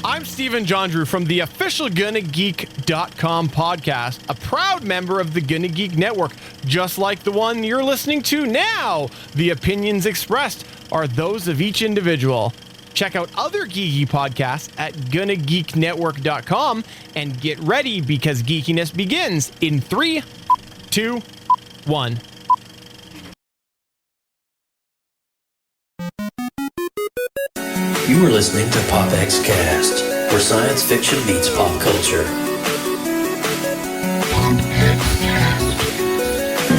I'm Stephen John Drew from the official GonnaGeek.com podcast, a proud member of the Gonna Geek Network, just like the one you're listening to now. The opinions expressed are those of each individual. Check out other geeky podcasts at GonnaGeekNetwork.com and get ready because geekiness begins in 3, 2, 1. You are listening to Popxcast, where science fiction meets pop culture.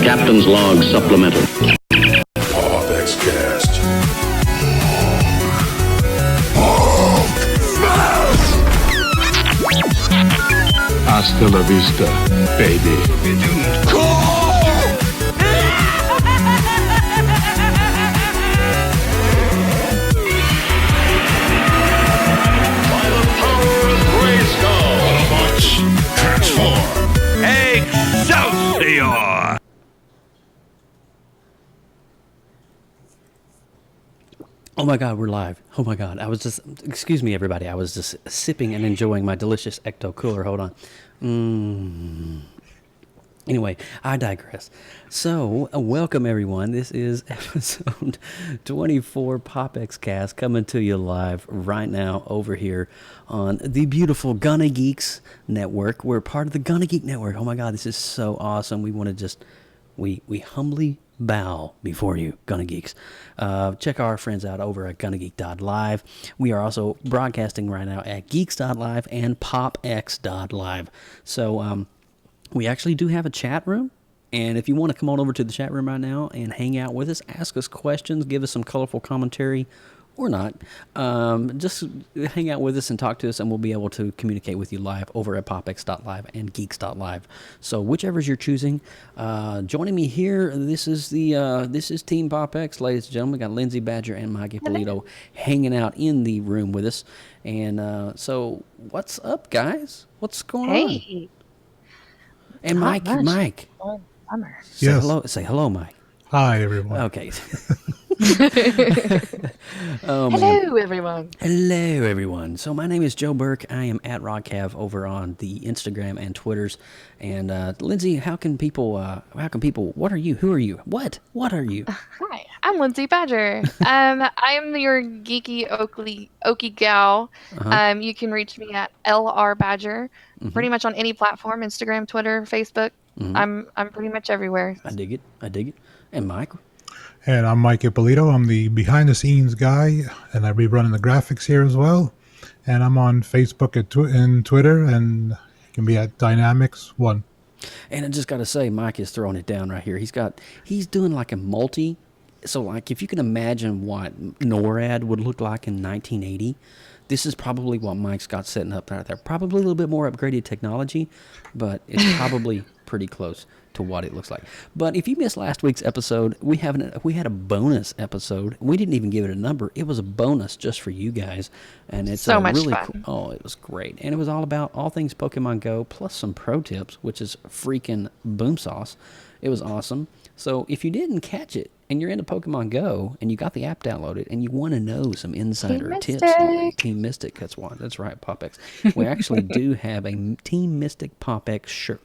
Captain's log supplemental. Popxcast. Hasta la vista, baby. Excelsior! Oh my God, we're live. Oh my God. Excuse me, everybody. I was just sipping and enjoying my delicious Ecto Cooler. Hold on. Anyway, I digress. So, welcome everyone. This is episode 24 Popxcast coming to you live right now over here on the beautiful Gonna Geeks Network. We're part of the Gonna Geek Network. Oh my God, this is so awesome. We want to just, we humbly bow before you, Gonna Geeks. Check our friends out over at GonnaGeek.live. We are also broadcasting right now at Geeks.live and PopX.live. So, we actually do have a chat room, and if you want to come on over to the chat room right now and hang out with us, ask us questions, give us some colorful commentary, or not, just hang out with us and talk to us, and we'll be able to communicate with you live over at popx.live and geeks.live. So whichever you're choosing, joining me here, this is Team PopX, ladies and gentlemen. We got Lindsay Badger and Mike Ippolito hanging out in the room with us, and so what's up, guys? What's going on? And Mike, Yes. Say hello, Mike. Hi, everyone. Okay. Hello, everyone. Hello, everyone. So my name is Joe Burke. I am at RodCav over on the Instagram and Twitters. And Lindsay, what are you? Who are you? What are you? Hi, I'm Lindsay Badger. I am your geeky Okie gal. You can reach me at LR Badger, pretty much on any platform: Instagram, Twitter, Facebook. I'm pretty much everywhere. I dig it. And Mike? And I'm Mike Ippolito. I'm the behind-the-scenes guy, and I'll be running the graphics here as well. And I'm on Facebook and Twitter, and it can be at Dynamics1. And I just got to say, Mike is throwing it down right here. He's doing like a multi. So like if you can imagine what NORAD would look like in 1980, this is probably what Mike's got setting up right there. Probably a little bit more upgraded technology, but it's probably pretty close to what it looks like. But if you missed last week's episode, we had a bonus episode. We didn't even give it a number. It was a bonus just for you guys, and it's so much really fun. cool. Oh, it was great, and it was all about all things Pokemon Go plus some pro tips, which is freaking boom sauce. It was awesome. So if you didn't catch it and you're into Pokemon Go and you got the app downloaded and you want to know some insider tips, Team Mystic, that's right, PopX. We actually do have a Team Mystic PopX shirt.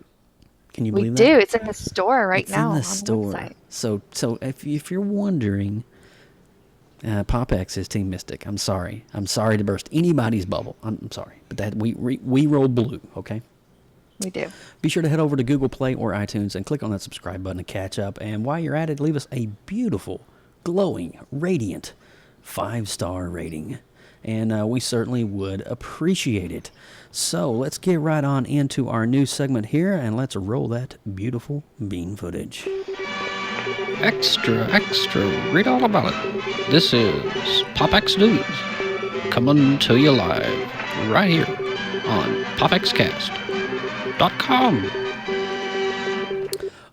Can you believe that? We do. It's in the store right now. It's in the store. So if you're wondering, PopX is Team Mystic. I'm sorry to burst anybody's bubble. I'm sorry, but that we roll blue. Okay. We do. Be sure to head over to Google Play or iTunes and click on that subscribe button to catch up. And while you're at it, leave us a beautiful, glowing, radiant 5-star rating. And we certainly would appreciate it. So let's get right on into our new segment here, and let's roll that beautiful bean footage. Extra, read all about it. This is PopX News, coming to you live, right here on PopXcast.com.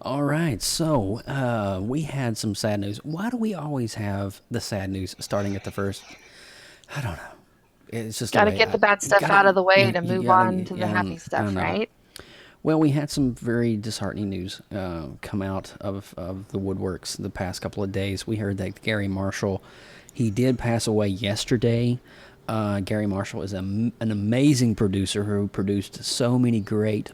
All right, so we had some sad news. Why do we always have the sad news starting at the first? I don't know. It's just got to get the bad stuff out of the way to move on to the happy stuff, right? Well, we had some very disheartening news come out of the woodworks the past couple of days. We heard that Gary Marshall, he did pass away yesterday. Gary Marshall is an amazing producer who produced so many great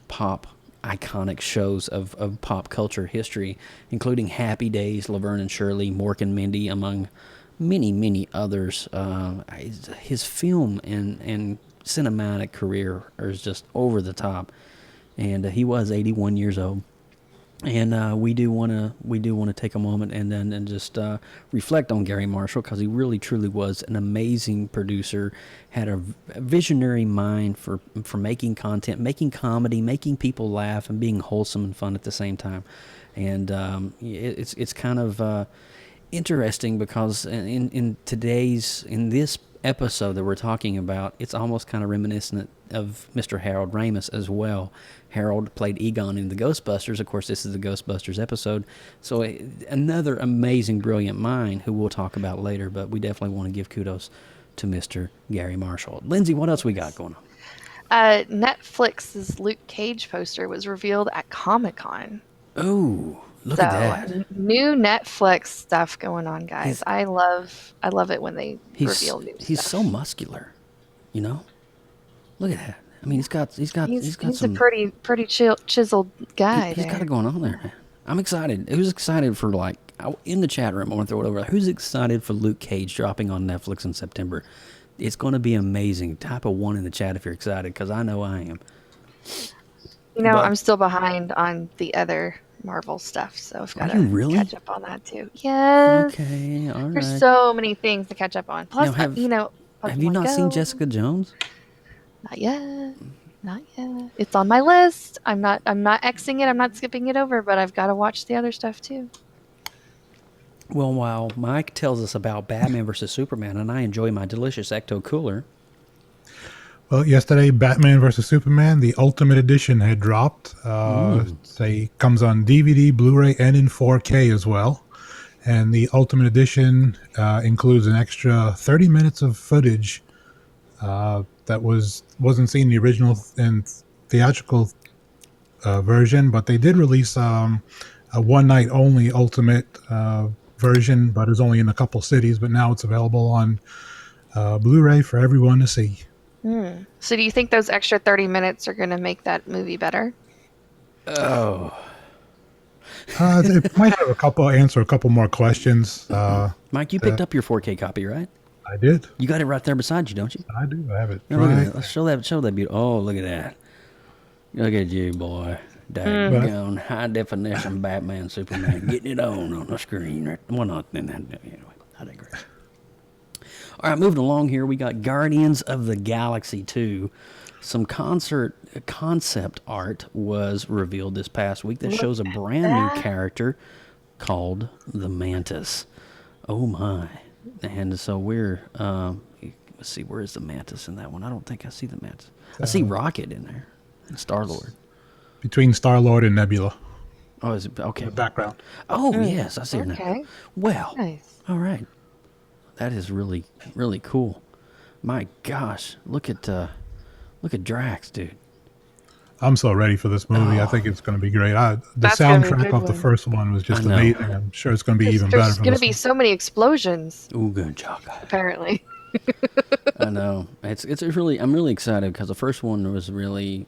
iconic shows of pop culture history, including Happy Days, Laverne and Shirley, Mork and Mindy, among many, many others. His film and cinematic career is just over the top, and he was 81 years old. And we do want to take a moment and just reflect on Gary Marshall, because he really truly was an amazing producer, had a visionary mind for making content, making comedy, making people laugh, and being wholesome and fun at the same time. And it's kind of interesting, because in this episode that we're talking about, it's almost kind of reminiscent of Mr. Harold Ramis as well. Harold played Egon in the Ghostbusters. Of course, this is the Ghostbusters episode. So another amazing, brilliant mind who we'll talk about later, but we definitely want to give kudos to Mr. Gary Marshall. Lindsay, what else we got going on? Netflix's Luke Cage poster was revealed at Comic-Con. Oh, look at that. New Netflix stuff going on, guys. I love it when they reveal new stuff. He's so muscular, you know? Look at that. I mean, he's got He's some, a pretty chiseled guy. He's got it going on there, man. I'm excited. Who's excited for, in the chat room, I want to throw it over there. Who's excited for Luke Cage dropping on Netflix in September? It's going to be amazing. Type a 1 in the chat if you're excited, because I know I am. I'm still behind on the other Marvel stuff, so I've got to catch up on that too. Yes. Okay, all right. There's so many things to catch up on. Plus, have you not seen Jessica Jones? Not yet. Not yet. It's on my list. I'm not Xing it. I'm not skipping it over, but I've got to watch the other stuff too. Well, while Mike tells us about Batman vs. Superman, and I enjoy my delicious Ecto Cooler. Well, yesterday, Batman vs. Superman, the Ultimate Edition had dropped. It comes on DVD, Blu-ray, and in 4K as well. And the Ultimate Edition includes an extra 30 minutes of footage that wasn't seen in the original and theatrical version, but they did release a one-night only Ultimate version, but it's only in a couple cities. But now it's available on Blu-ray for everyone to see. So do you think those extra 30 minutes are going to make that movie better? Oh. It might have answer a couple more questions. Mike, you picked up your 4K copy, right? I did. You got it right there beside you, don't you? I do. I have it. Now, look at that. Let's show that beauty. Oh, look at that. Look at you, boy. Daggone high definition Batman, Superman, getting it on the screen. Well, not anyway. I digress. All right, moving along here, we got Guardians of the Galaxy 2. Some concept art was revealed this past week that shows a brand new character called the Mantis. Oh my. And so we're, let's see, where is the Mantis in that one? I don't think I see the Mantis. I see Rocket in there, and Star-Lord. Between Star-Lord and Nebula. Oh, is it? Okay. In the background. Oh, yes, I see her now. Okay. Well, Nice. all right. That is really, really cool. My gosh, look at Drax, dude. I'm so ready for this movie. I think it's going to be great. The That's gonna be a soundtrack good of the one. first one was just I know. amazing. I'm sure it's going to be even better. There's going to be so many explosions, Ooh, good job. apparently. I know. It's really, I'm really excited because the first one was really,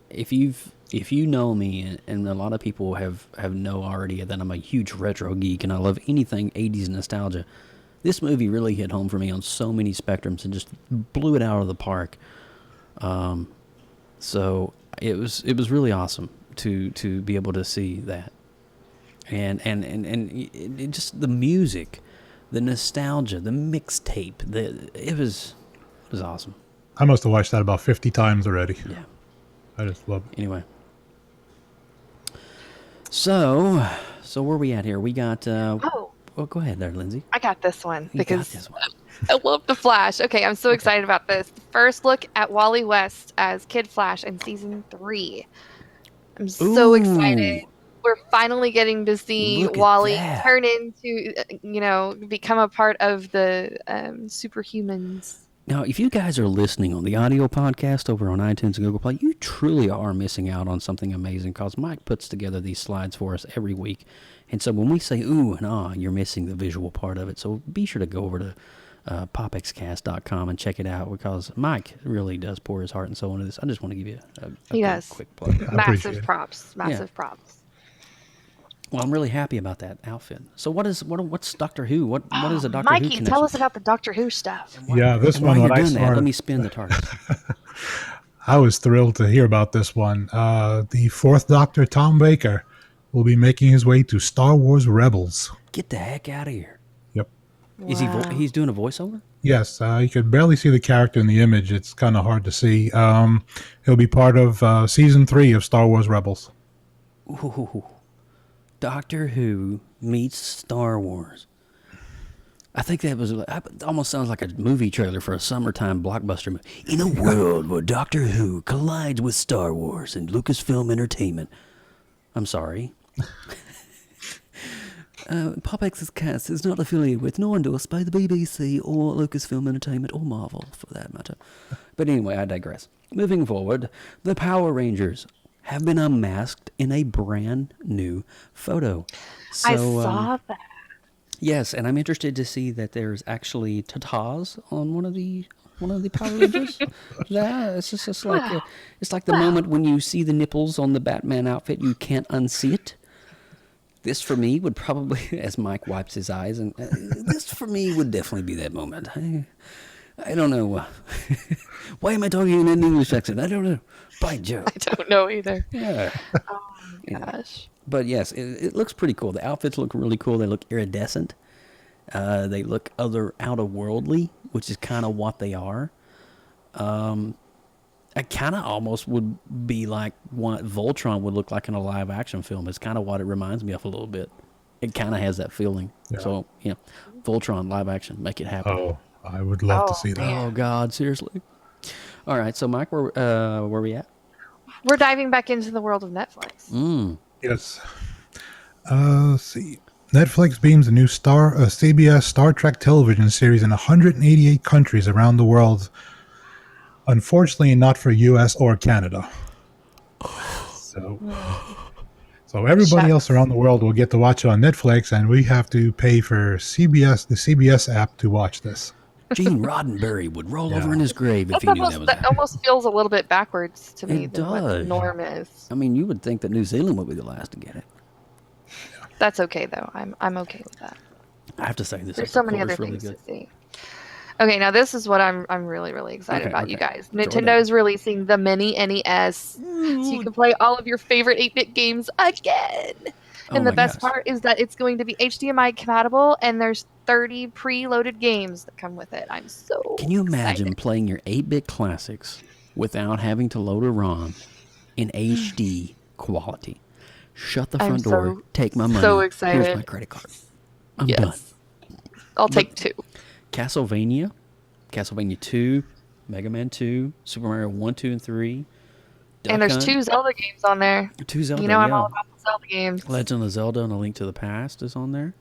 if you know me, and a lot of people have know already that I'm a huge retro geek and I love anything 80s nostalgia. This movie really hit home for me on so many spectrums and just blew it out of the park. So it was really awesome to be able to see that, and it just the music, the nostalgia, the mixtape, it was awesome. I must have watched that about 50 times already. Yeah. I just love it. Anyway. So where we at here? We got. Well, go ahead there, Lindsay. I got this one You because got this one. I love the Flash. Okay, I'm so excited about this. First look at Wally West as Kid Flash in season 3. I'm so excited. We're finally getting to see Look at Wally that. turn into, become a part of the superhumans. Now, if you guys are listening on the audio podcast over on iTunes and Google Play, you truly are missing out on something amazing because Mike puts together these slides for us every week. And so when we say, ooh and ah, you're missing the visual part of it. So be sure to go over to popxcast.com and check it out because Mike really does pour his heart and soul into this. I just want to give you He does. quick plug. Massive props. Massive props. Well, I'm really happy about that outfit. So what's Doctor Who? What is a Doctor Who Mikey, connection? tell us about the Doctor Who stuff. Yeah, this And one, while when you're I doing saw that, let it, me spin the TARDIS. I was thrilled to hear about this one. The fourth Doctor, Tom Baker, will be making his way to Star Wars Rebels. Get the heck out of here. Yep. Is he's doing a voiceover? Yes, you could barely see the character in the image. It's kind of hard to see. He'll be part of season 3 of Star Wars Rebels. Ooh. Doctor Who meets Star Wars. I think that almost sounds like a movie trailer for a summertime blockbuster movie. In a world where Doctor Who collides with Star Wars and Lucasfilm Entertainment. I'm sorry. PopX's cast is not affiliated with nor endorsed by the BBC or Lucasfilm Entertainment or Marvel, for that matter. But anyway, I digress. Moving forward, the Power Rangers have been unmasked in a brand new photo. So, I saw that. Yes, and I'm interested to see that there's actually tatas on one of the Power Rangers. Yeah, it's just like it's like the moment when you see the nipples on the Batman outfit, you can't unsee it. This for me would probably, as Mike wipes his eyes, and this for me would definitely be that moment. I don't know. Why am I talking in an English accent? I don't know. By Joe. I don't know either. Yeah. Oh my gosh. But yes, it looks pretty cool. The outfits look really cool. They look iridescent. They look outer-worldly, which is kind of what they are. I kind of almost would be like what Voltron would look like in a live-action film. It's kind of what it reminds me of a little bit. It kind of has that feeling. Yeah. So, Voltron, live-action, make it happen. Oh, I would love to see that. Oh, God, seriously. All right, so Mike, where we at? We're diving back into the world of Netflix. Yes. Let's see. Netflix beams a new CBS Star Trek television series in 188 countries around the world. Unfortunately, not for U.S. or Canada. So everybody else around the world will get to watch it on Netflix, and we have to pay for the CBS app to watch this. Gene Roddenberry would roll over in his grave if he knew that was that almost feels a little bit backwards to me than what the does. norm is. I mean, you would think that New Zealand would be the last to get it. That's okay though. I'm okay with that. I have to say this. There's so many other things to see. Okay, now this is what I'm really, really excited about, you guys. Nintendo is releasing the Mini NES, so you can play all of your favorite 8-bit games again. And the best part is that it's going to be HDMI compatible, and there's 30 preloaded games that come with it. I'm so Can you imagine excited. playing your 8-bit classics without having to load a ROM in HD quality? Shut the front door, take my money. So excited. Here's my credit card. I'm done. I'll take 2. Castlevania 2, Mega Man 2, Super Mario 1, 2, and 3. Duck And there's Hunt. 2 Zelda games on there. 2 Zelda, You know I'm all about the Zelda games. Legend of Zelda and A Link to the Past is on there.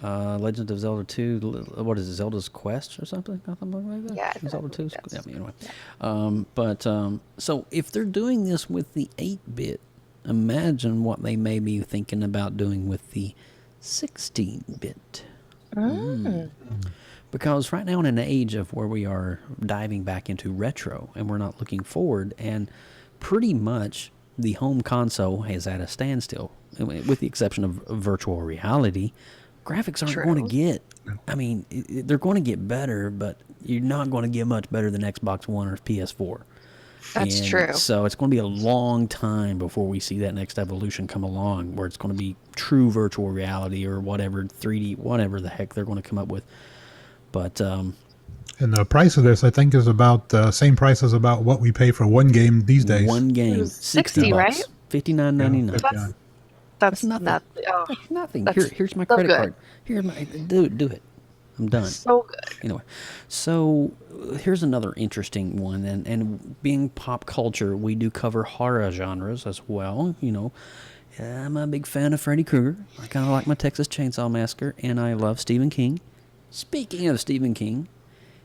Legend of Zelda 2, what is it, Zelda's Quest or something? Nothing like that? Yeah. Zelda 2? Yeah, anyway. So if they're doing this with the 8-bit, imagine what they may be thinking about doing with the 16-bit. Because right now in an age of where we are diving back into retro and we're not looking forward, and pretty much the home console is at a standstill, with the exception of virtual reality. Graphics aren't going to get, I mean, they're going to get better, but you're not going to get much better than Xbox One or PS4. That's true. So it's going to be a long time before we see that next evolution come along, where it's going to be true virtual reality or whatever, 3D, whatever the heck they're going to come up with. But and the price of this, I think, is about the same price as about what we pay for one game these days. One game, was 60, $60, right? $59.99. Yeah. That's nothing. That's Nothing. That's Here's my so credit good. card. Here's my do it. I'm done. So good. Anyway, so here's another interesting one, and being pop culture, we do cover horror genres as well. I'm a big fan of Freddy Krueger. I kind of like my Texas Chainsaw Massacre, and I love Stephen King. Speaking of Stephen King,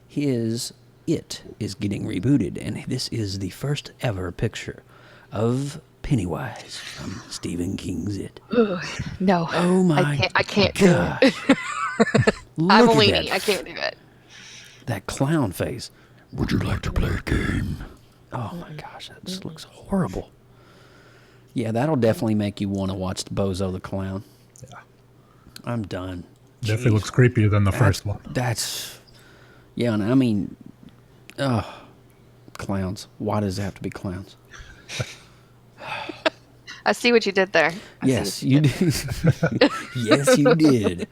his It is getting rebooted, and this is the first ever picture of Pennywise from Stephen King's It. No. Oh my I can't gosh. do it. I'm a Look at weenie. that I can't do it. that clown face. Would you like to play a game? Oh my gosh, that just looks horrible. Yeah, that'll definitely make you want to watch Bozo the Clown. Yeah. I'm done. Definitely looks creepier than the first one. Yeah, and I mean, clowns. Why does it have to be clowns? I see what you did there. Yes, you did. Yes, you did.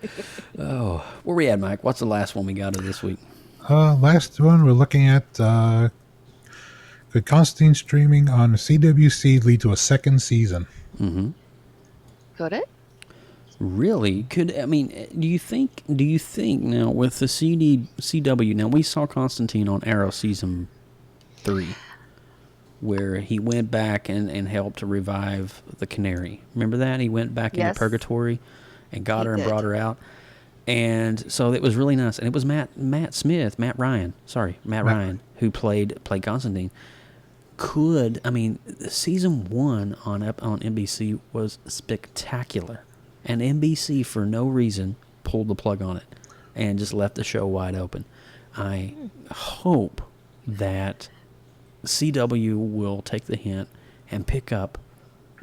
Oh, where we at, Mike? What's the last one we got of this week? Last one we're looking at, could Constantine streaming on CWC lead to a second season? Mm-hmm. Could it? Really? Do you think now with the CW, now we saw Constantine on Arrow season 3, where he went back and helped to revive the Canary. Remember that? He went back into purgatory and got her and brought her out. And so it was really nice. And it was Matt Ryan, who played Constantine. Season 1 on NBC was spectacular. And NBC, for no reason, pulled the plug on it and just left the show wide open. I hope that CW will take the hint and pick up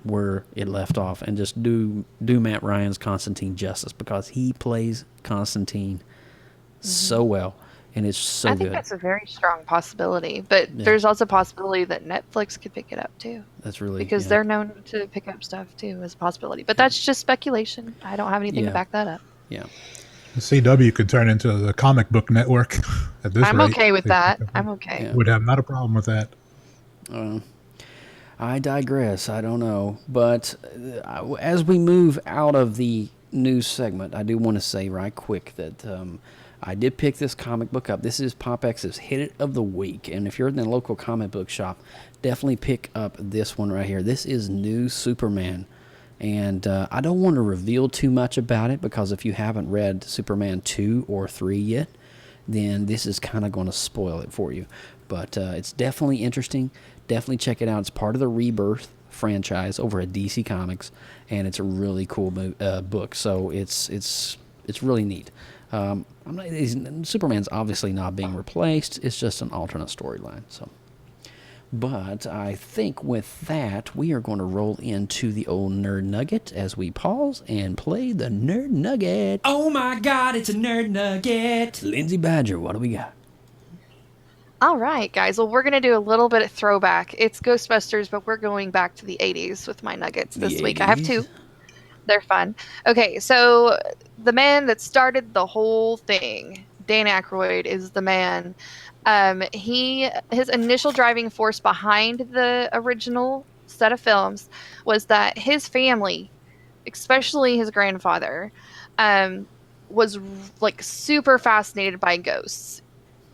where it left off and just do Matt Ryan's Constantine justice, because he plays Constantine so well, and it's so good. I think that's a very strong possibility, but there's also a possibility that Netflix could pick it up too. That's really, because they're known to pick up stuff too as a possibility, but that's just speculation. I don't have anything to back that up. Yeah. The CW could turn into the comic book network at this rate. I'm okay with that. I'm okay. Would have not a problem with that. I digress. I don't know. But as we move out of the news segment, I do want to say right quick that I did pick this comic book up. This is PopX's Hit It of the Week. And if you're in the local comic book shop, definitely pick up this one right here. This is New Superman. And I don't want to reveal too much about it, because if you haven't read Superman 2 or 3 yet, then this is kind of going to spoil it for you. But it's definitely interesting. Definitely check it out. It's part of the Rebirth franchise over at DC Comics, and it's a really cool book. So it's really neat. Superman's obviously not being replaced. It's just an alternate storyline. So, but I think with that, we are going to roll into the old Nerd Nugget as we pause and play the Nerd Nugget. Oh my God, it's a Nerd Nugget. Lindsay Badger, what do we got? All right, guys. Well, we're going to do a little bit of throwback. It's Ghostbusters, but we're going back to the 80s with my nuggets this week. I have 2. They're fun. Okay, so the man that started the whole thing, Dan Aykroyd, is the man. His initial driving force behind the original set of films was that his family, especially his grandfather, was like super fascinated by ghosts,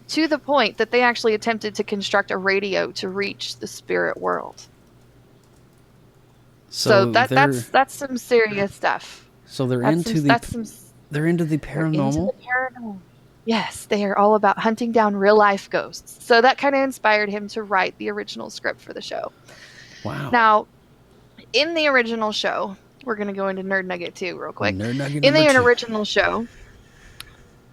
to the point that they actually attempted to construct a radio to reach the spirit world. So that's some serious stuff. So they're into the paranormal. Yes, they are all about hunting down real life ghosts. So that kind of inspired him to write the original script for the show. Wow. Now, in the original show, we're going to go into Nerd Nugget 2 real quick. Nerd Nugget in the 2. original show,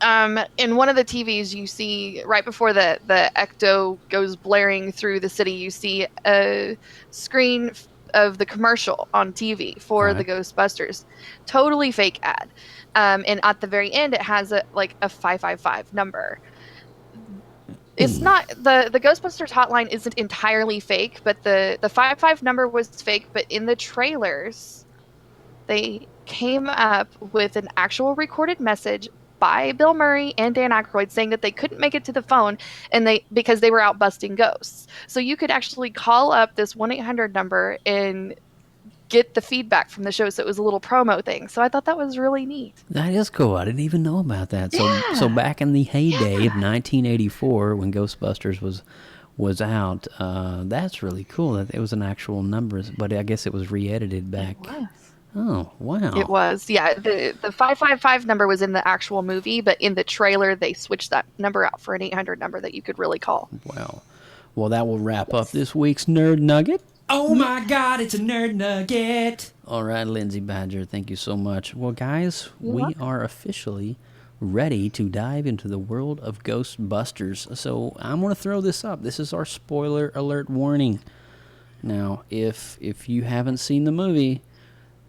in one of the TVs, you see right before the ecto goes blaring through the city, you see a screen of the commercial on TV for the Ghostbusters. Totally fake ad. And at the very end, it has a 555 number. It's not the Ghostbusters hotline isn't entirely fake, but the 55 number was fake. But in the trailers, they came up with an actual recorded message by Bill Murray and Dan Aykroyd saying that they couldn't make it to the phone because they were out busting ghosts. So you could actually call up this 1-800 number and get the feedback from the show. So it was a little promo thing. So I thought that was really neat. That is cool. I didn't even know about that. So back in the heyday of 1984, when Ghostbusters was out, that's really cool that it was an actual number, but I guess it was re-edited back. It was. Oh, wow. It was. Yeah, the 555 number was in the actual movie, but in the trailer they switched that number out for an 800 number that you could really call. Wow. Well, that will wrap up this week's Nerd Nugget. Oh my God, it's a Nerd Nugget. All right, Lindsay Badger, thank you so much. Well, guys, we are officially ready to dive into the world of Ghostbusters. So I'm going to throw this up. This is our spoiler alert warning. Now, if you haven't seen the movie,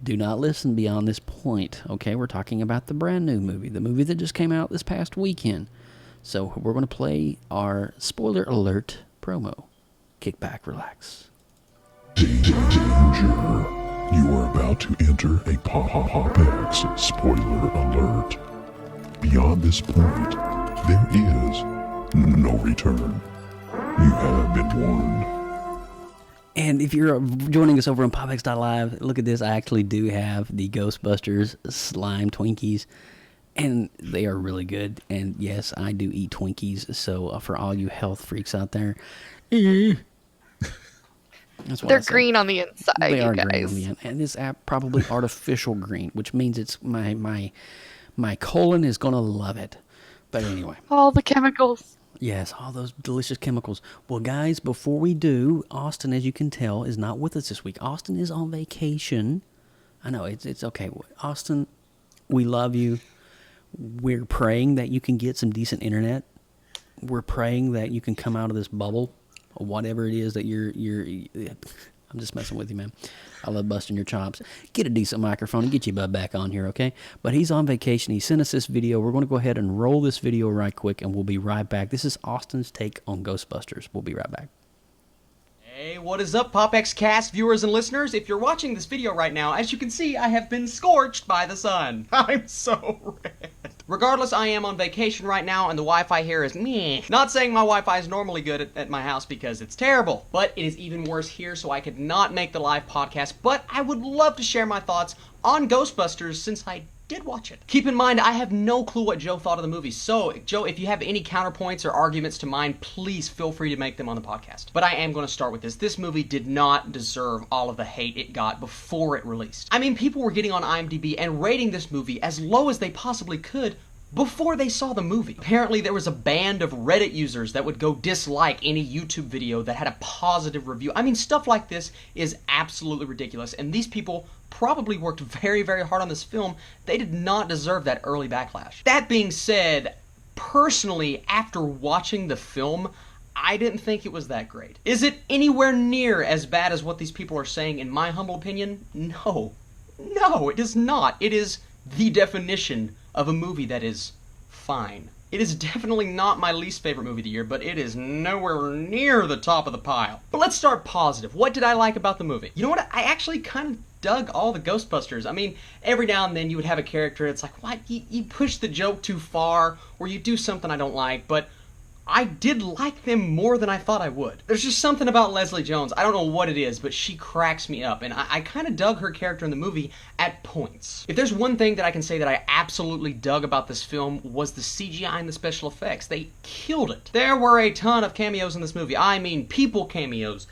do not listen beyond this point, okay? We're talking about the brand new movie, the movie that just came out this past weekend. So we're going to play our spoiler alert promo. Kick back, relax. Danger. You are about to enter a PopX spoiler alert. Beyond this point, there is no return. You have been warned. And if you're joining us over on PopX.live, look at this. I actually do have the Ghostbusters slime Twinkies, and they are really good. And yes, I do eat Twinkies, so for all you health freaks out there, that's what They're green on the inside, they are you green guys. on the end, and this app probably artificial green, which means it's my colon is gonna love it. But anyway, All the chemicals. yes, all those delicious chemicals. Well, guys, before we do, Austin, as you can tell, is not with us this week. Austin is on vacation. I know it's okay, Austin. We love you. We're praying that you can get some decent internet. We're praying that you can come out of this bubble, or whatever it is that you're I'm just messing with you, man. I love busting your chops. Get a decent microphone and get your butt back on here, okay? But he's on vacation. He sent us this video. We're going to go ahead and roll this video right quick, and we'll be right back. This is Austin's take on Ghostbusters. We'll be right back. Hey, what is up, Popxcast viewers and listeners? If you're watching this video right now, as you can see, I have been scorched by the sun. I'm so red. Regardless, I am on vacation right now, and the Wi-Fi here is meh. Not saying my Wi-Fi is normally good at my house because it's terrible, but it is even worse here, so I could not make the live podcast, but I would love to share my thoughts on Ghostbusters since I did watch it. Keep in mind, I have no clue what Joe thought of the movie, so, Joe, if you have any counterpoints or arguments to mine, please feel free to make them on the podcast. But I am going to start with this. This movie did not deserve all of the hate it got before it released. I mean, people were getting on IMDb and rating this movie as low as they possibly could before they saw the movie. Apparently there was a band of Reddit users that would go dislike any YouTube video that had a positive review. I mean, stuff like this is absolutely ridiculous, and these people probably worked very, very hard on this film. They did not deserve that early backlash. That being said, personally, after watching the film, I didn't think it was that great. Is it anywhere near as bad as what these people are saying, in my humble opinion? No. No, it is not. It is the definition of a movie that is fine. It is definitely not my least favorite movie of the year, but it is nowhere near the top of the pile. But let's start positive. What did I like about the movie? You know what? I actually kind of dug all the Ghostbusters. I mean, every now and then you would have a character, it's like, what? You push the joke too far, or you do something I don't like, but I did like them more than I thought I would. There's just something about Leslie Jones, I don't know what it is, but she cracks me up, and I kind of dug her character in the movie at points. If there's one thing that I can say that I absolutely dug about this film was the CGI and the special effects. They killed it. There were a ton of cameos in this movie. I mean, people cameos,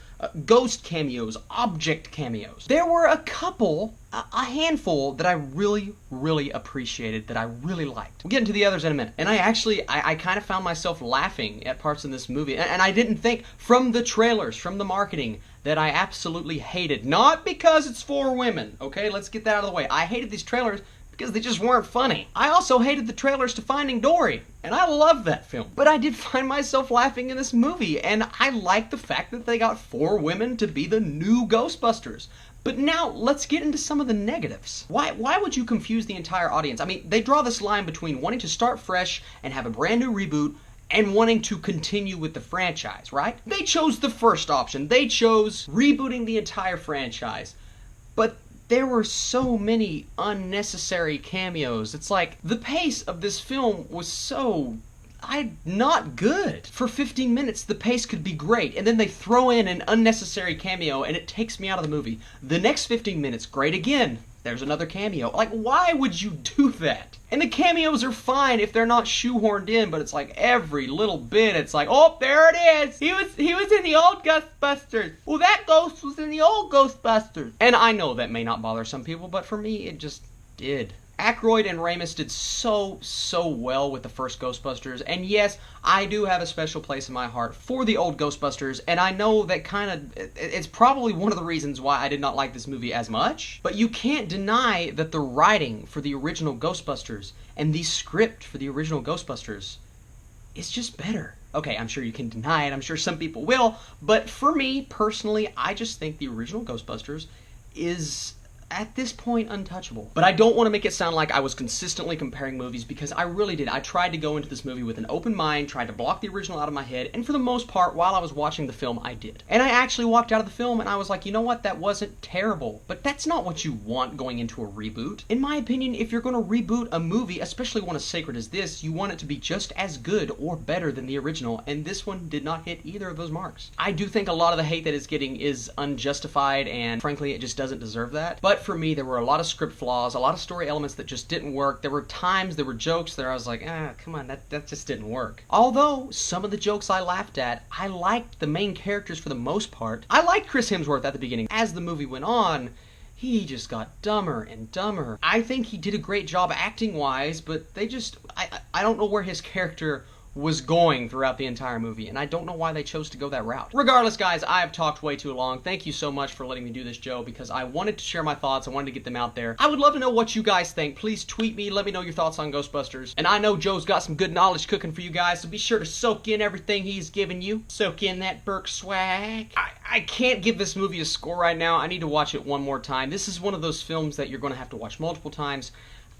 ghost cameos, object cameos. There were a couple, a handful that I really, really appreciated, that I really liked. We'll get into the others in a minute. And I kind of found myself laughing at parts in this movie. And I didn't think, from the trailers, from the marketing, that I absolutely hated. Not because it's for women, okay? Let's get that out of the way. I hated these trailers because they just weren't funny. I also hated the trailers to Finding Dory, and I love that film. But I did find myself laughing in this movie, and I like the fact that they got 4 women to be the new Ghostbusters. But now, let's get into some of the negatives. Why would you confuse the entire audience? I mean, they draw this line between wanting to start fresh and have a brand new reboot and wanting to continue with the franchise, right? They chose the first option. They chose rebooting the entire franchise. But there were so many unnecessary cameos. It's like, the pace of this film was so not good. For 15 minutes, the pace could be great, and then they throw in an unnecessary cameo, and it takes me out of the movie. The next 15 minutes, great again. There's another cameo. Like, why would you do that? And the cameos are fine if they're not shoehorned in, but it's like every little bit, it's like, oh, there it is. He was in the old Ghostbusters. Well, that ghost was in the old Ghostbusters. And I know that may not bother some people, but for me, it just did. Aykroyd and Ramis did so well with the first Ghostbusters, and yes, I do have a special place in my heart for the old Ghostbusters, and I know that it's probably one of the reasons why I did not like this movie as much, but you can't deny that the writing for the original Ghostbusters and the script for the original Ghostbusters is just better. Okay, I'm sure you can deny it, I'm sure some people will, but for me, personally, I just think the original Ghostbusters is, at this point, untouchable. But I don't want to make it sound like I was consistently comparing movies, because I really did. I tried to go into this movie with an open mind, tried to block the original out of my head, and for the most part, while I was watching the film, I did. And I actually walked out of the film and I was like, you know what, that wasn't terrible. But that's not what you want going into a reboot. In my opinion, if you're going to reboot a movie, especially one as sacred as this, you want it to be just as good or better than the original, and this one did not hit either of those marks. I do think a lot of the hate that it's getting is unjustified, and frankly, it just doesn't deserve that. But for me, there were a lot of script flaws, a lot of story elements that just didn't work. There were times, there were jokes that I was like, come on, that just didn't work. Although, some of the jokes I laughed at, I liked the main characters for the most part. I liked Chris Hemsworth at the beginning. As the movie went on, he just got dumber and dumber. I think he did a great job acting-wise, but I don't know where his character was going throughout the entire movie, and I don't know why they chose to go that route. Regardless, guys, I have talked way too long. Thank you so much for letting me do this, Joe, because I wanted to share my thoughts. I wanted to get them out there. I would love to know what you guys think. Please tweet me. Let me know your thoughts on Ghostbusters. And I know Joe's got some good knowledge cooking for you guys, so be sure to soak in everything he's given you. Soak in that Burke swag. I can't give this movie a score right now. I need to watch it one more time. This is one of those films that you're going to have to watch multiple times.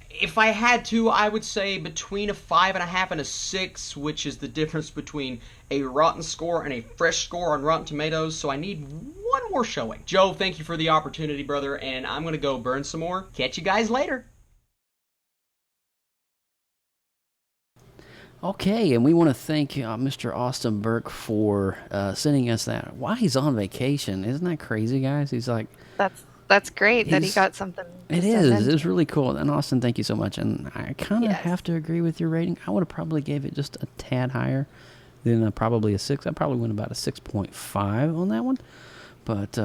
If I had to, I would say between a 5.5 and a 6, which is the difference between a rotten score and a fresh score on Rotten Tomatoes, so I need one more showing. Joe, thank you for the opportunity, brother, and I'm going to go burn some more. Catch you guys later. Okay, and we want to thank Mr. Austin Burke for sending us that. While he's on vacation, isn't that crazy, guys? He's like... That's great that he got something. It is. It's really cool. And Austin, thank you so much. And I kind of have to agree with your rating. I would have probably gave it just a tad higher than probably a 6. I probably went about a 6.5 on that one. But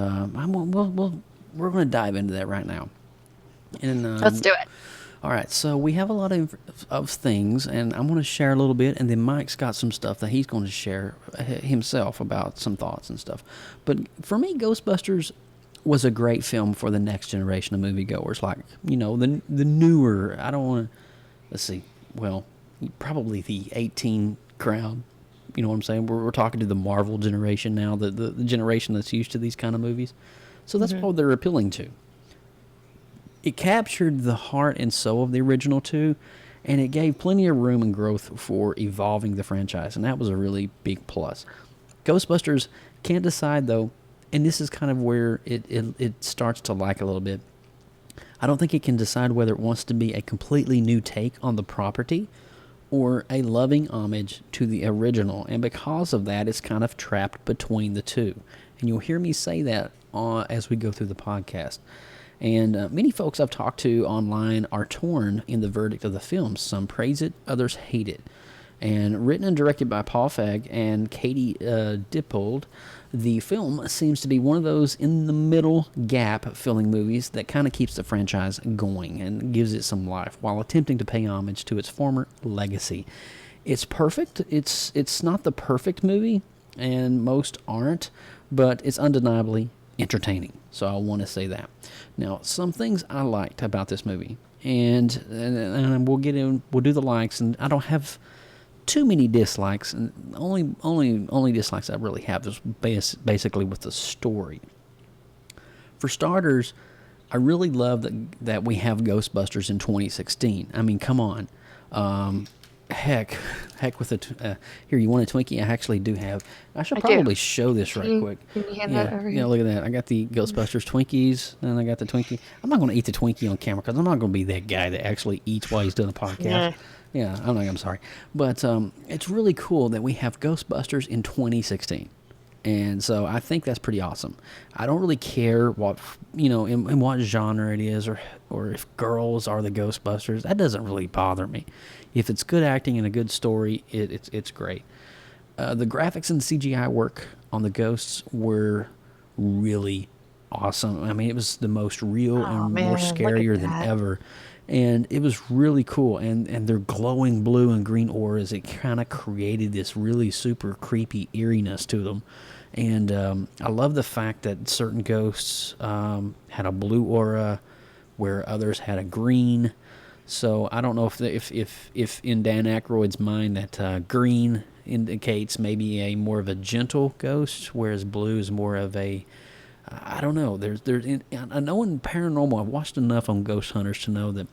we're going to dive into that right now. And let's do it. All right. So we have a lot of things, and I'm going to share a little bit. And then Mike's got some stuff that he's going to share himself about some thoughts and stuff. But for me, Ghostbusters was a great film for the next generation of moviegoers, like, you know, the newer, I don't want to, let's see, well, probably the 18 crowd, you know what I'm saying? We're talking to the Marvel generation now, the generation that's used to these kind of movies. So that's what they're appealing to. It captured the heart and soul of the original two, and it gave plenty of room and growth for evolving the franchise, and that was a really big plus. Ghostbusters can't decide, though, and this is kind of where it starts to lack a little bit. I don't think it can decide whether it wants to be a completely new take on the property or a loving homage to the original. And because of that, it's kind of trapped between the two. And you'll hear me say that as we go through the podcast. And many folks I've talked to online are torn in the verdict of the film. Some praise it, others hate it. And written and directed by Paul Feig and Katie Dippold, the film seems to be one of those in-the-middle gap-filling movies that kind of keeps the franchise going and gives it some life while attempting to pay homage to its former legacy. It's perfect. It's not the perfect movie, and most aren't, but it's undeniably entertaining. So I want to say that. Now, some things I liked about this movie, and we'll get in. We'll do the likes, and I don't have too many dislikes, and only dislikes I really have is basically with the story. For starters, I really love that we have Ghostbusters in 2016. I mean, come on. Heck with the here, you want a Twinkie? I actually do have. I should probably show this right quick. Can you hand that over here? Yeah, look at that. I got the Ghostbusters Twinkies, and I got the Twinkie. I'm not going to eat the Twinkie on camera because I'm not going to be that guy that actually eats while he's doing a podcast. Yeah, I'm sorry. But it's really cool that we have Ghostbusters in 2016. And so I think that's pretty awesome. I don't really care what, in what genre it is or if girls are the Ghostbusters. That doesn't really bother me. If it's good acting and a good story, it's great. The graphics and CGI work on the ghosts were really awesome. I mean, it was the most real and more scarier than ever. And it was really cool. And their glowing blue and green auras, it kind of created this really super creepy eeriness to them. And I love the fact that certain ghosts had a blue aura where others had a green. So I don't know if in Dan Aykroyd's mind that green indicates maybe a more of a gentle ghost, whereas blue is more of a, I don't know. I know in paranormal, I've watched enough on Ghost Hunters to know that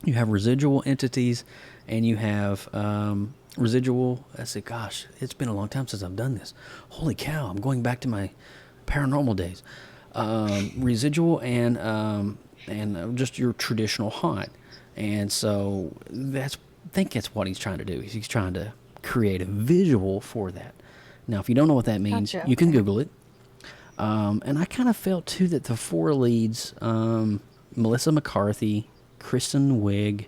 you have residual entities and you have residual. I say, gosh, it's been a long time since I've done this. Holy cow, I'm going back to my paranormal days. Residual and just your traditional haunt. And so I think that's what he's trying to do. He's trying to create a visual for that. Now, if you don't know what that means, you can Google it. And I kind of felt, too, that the four leads, Melissa McCarthy, Kristen Wiig,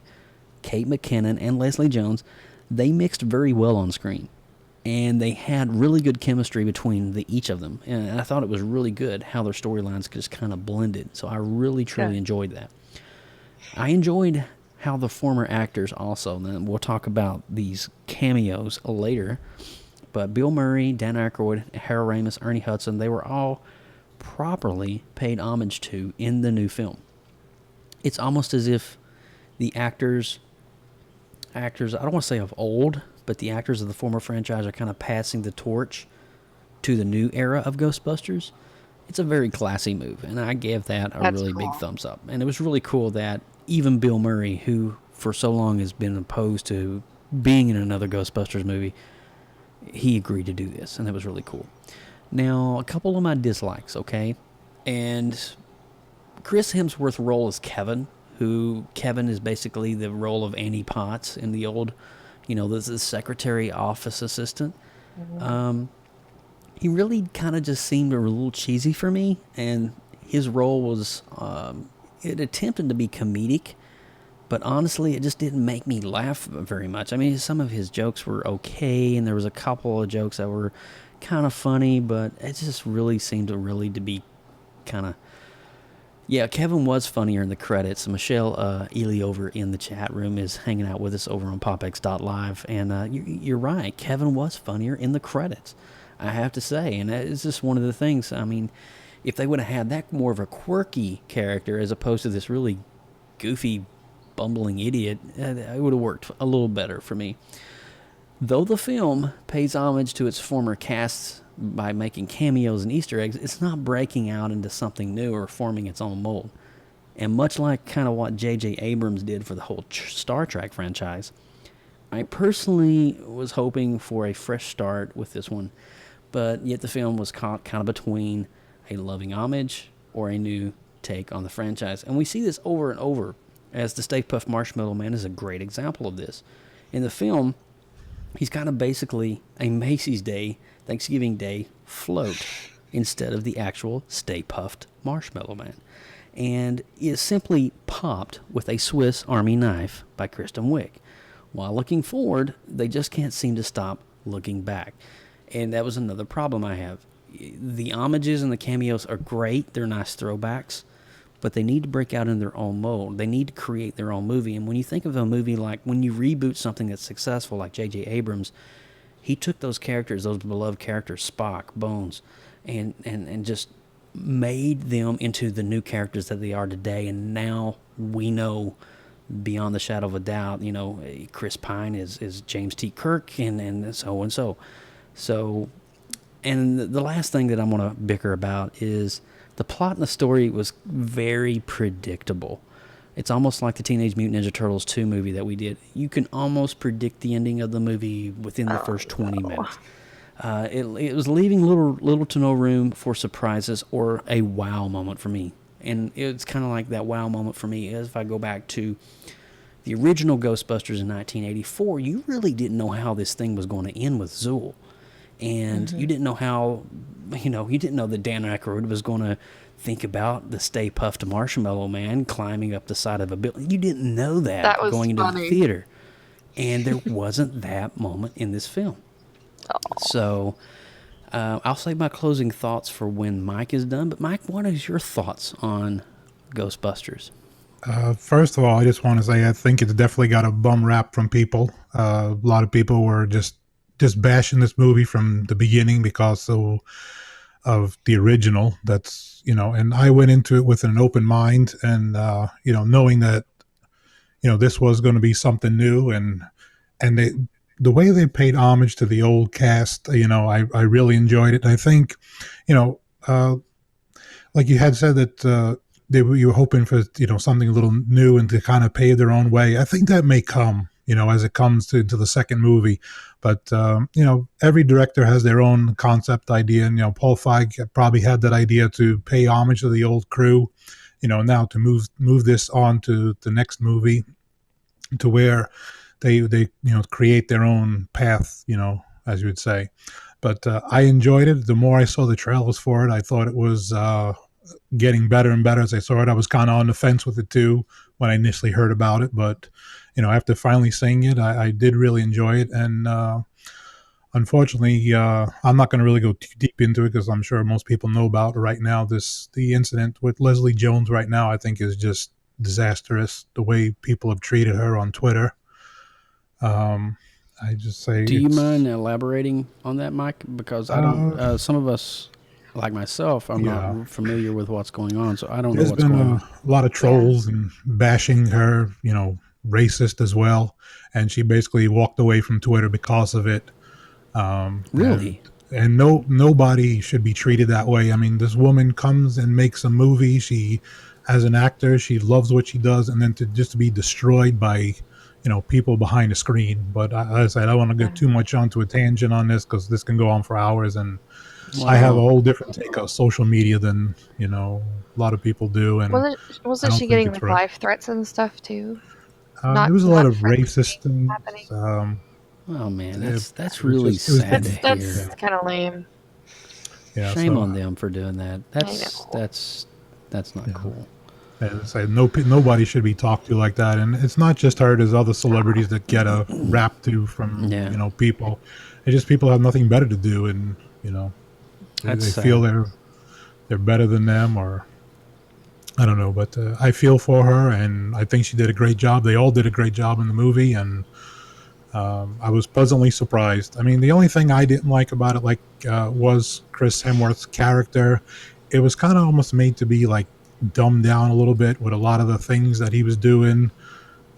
Kate McKinnon, and Leslie Jones, they mixed very well on screen. And they had really good chemistry between each of them. And I thought it was really good how their storylines just kind of blended. So I really, truly enjoyed that. I enjoyed how the former actors also, and we'll talk about these cameos later, but Bill Murray, Dan Aykroyd, Harold Ramis, Ernie Hudson, they were all properly paid homage to in the new film. It's almost as if the actors, I don't want to say of old, but the actors of the former franchise are kind of passing the torch to the new era of Ghostbusters. It's a very classy move, and I gave that a really big thumbs up. And it was really cool that even Bill Murray, who for so long has been opposed to being in another Ghostbusters movie, he agreed to do this, and it was really cool. Now, a couple of my dislikes, okay? And Chris Hemsworth's role as Kevin is basically the role of Annie Potts in the old, this is secretary office assistant. He really kind of just seemed a little cheesy for me, and his role was, it attempted to be comedic, but honestly, it just didn't make me laugh very much. I mean, some of his jokes were okay, and there was a couple of jokes that were kind of funny, but it just really seemed to be kind of... Yeah, Kevin was funnier in the credits. Michelle Ely over in the chat room is hanging out with us over on popx.live, and you're right, Kevin was funnier in the credits, I have to say, and it's just one of the things. I mean, if they would have had that more of a quirky character as opposed to this really goofy, bumbling idiot, it would have worked a little better for me. Though the film pays homage to its former casts by making cameos and Easter eggs, it's not breaking out into something new or forming its own mold. And much like kind of what J.J. Abrams did for the whole Star Trek franchise, I personally was hoping for a fresh start with this one, but yet the film was caught kind of between a loving homage or a new take on the franchise. And we see this over and over, as the Stay Puft Marshmallow Man is a great example of this. In the film, he's kind of basically a Macy's Day, Thanksgiving Day float instead of the actual Stay Puft Marshmallow Man, and is simply popped with a Swiss Army knife by Kristen Wiig. While looking forward, they just can't seem to stop looking back. And that was another problem I have. The homages and the cameos are great. They're nice throwbacks, but they need to break out in their own mold. They need to create their own movie. And when you think of a movie like, when you reboot something that's successful, like J.J. Abrams, he took those characters, those beloved characters, Spock, Bones, and just made them into the new characters that they are today. And now we know, beyond the shadow of a doubt, Chris Pine is James T. Kirk, and so and so. So, and the last thing that I'm going to bicker about is the plot and the story was very predictable. It's almost like the Teenage Mutant Ninja Turtles 2 movie that we did. You can almost predict the ending of the movie within the first 20 minutes. It was leaving little to no room for surprises or a wow moment for me. And it's kind of like that wow moment for me is if I go back to the original Ghostbusters in 1984, you really didn't know how this thing was going to end with Zool. And you didn't know how, you didn't know that Dan Aykroyd was going to think about the Stay Puft Marshmallow Man climbing up the side of a building. You didn't know that going into the theater. And there wasn't that moment in this film. So I'll save my closing thoughts for when Mike is done. But Mike, what is your thoughts on Ghostbusters? First of all, I just want to say I think it's definitely got a bum rap from people. A lot of people were just bashing this movie from the beginning because of the original. That's and I went into it with an open mind and knowing that this was going to be something new and the way they paid homage to the old cast, I really enjoyed it. I think, you know, uh, like you had said that you were hoping for something a little new and to kind of pave their own way. I think that may come as it comes to the second movie, but every director has their own concept idea, and Paul Feig probably had that idea to pay homage to the old crew, now to move this on to the next movie to where they create their own path, as you would say. But I enjoyed it. The more I saw the trailers for it, I thought it was getting better and better as I saw it. I was kind of on the fence with it too when I initially heard about it, but after finally seeing it, I did really enjoy it. And unfortunately, I'm not going to really go too deep into it because I'm sure most people know about it right now. The incident with Leslie Jones right now, I think, is just disastrous. The way people have treated her on Twitter. I just say. Do you mind elaborating on that, Mike? Because I don't. Some of us, like myself, I'm not familiar with what's going on, so I don't know what's going on. There's been a lot of trolls and bashing her, racist as well, and she basically walked away from Twitter because of it. Really? And nobody should be treated that way. I mean, this woman comes and makes a movie. She, as an actor, she loves what she does, and then to be destroyed by people behind the screen. But as I said, I don't want to get too much onto a tangent on this because this can go on for hours, and I have a whole different take on social media than a lot of people do. And wasn't she getting like life threats and stuff too? There was a lot of racist things happening. Oh man, that's really sad to hear. That's kind of lame. Yeah, shame on them for doing that. That's not cool. As I say, nobody should be talked to like that, and it's not just her. There's other celebrities that get a rap to from people. It's just people have nothing better to do, and they feel they're better than them, or I don't know. But I feel for her, and I think she did a great job. They all did a great job in the movie, and I was pleasantly surprised. I mean, the only thing I didn't like about it, was Chris Hemsworth's character. It was kind of almost made to be dumbed down a little bit with a lot of the things that he was doing,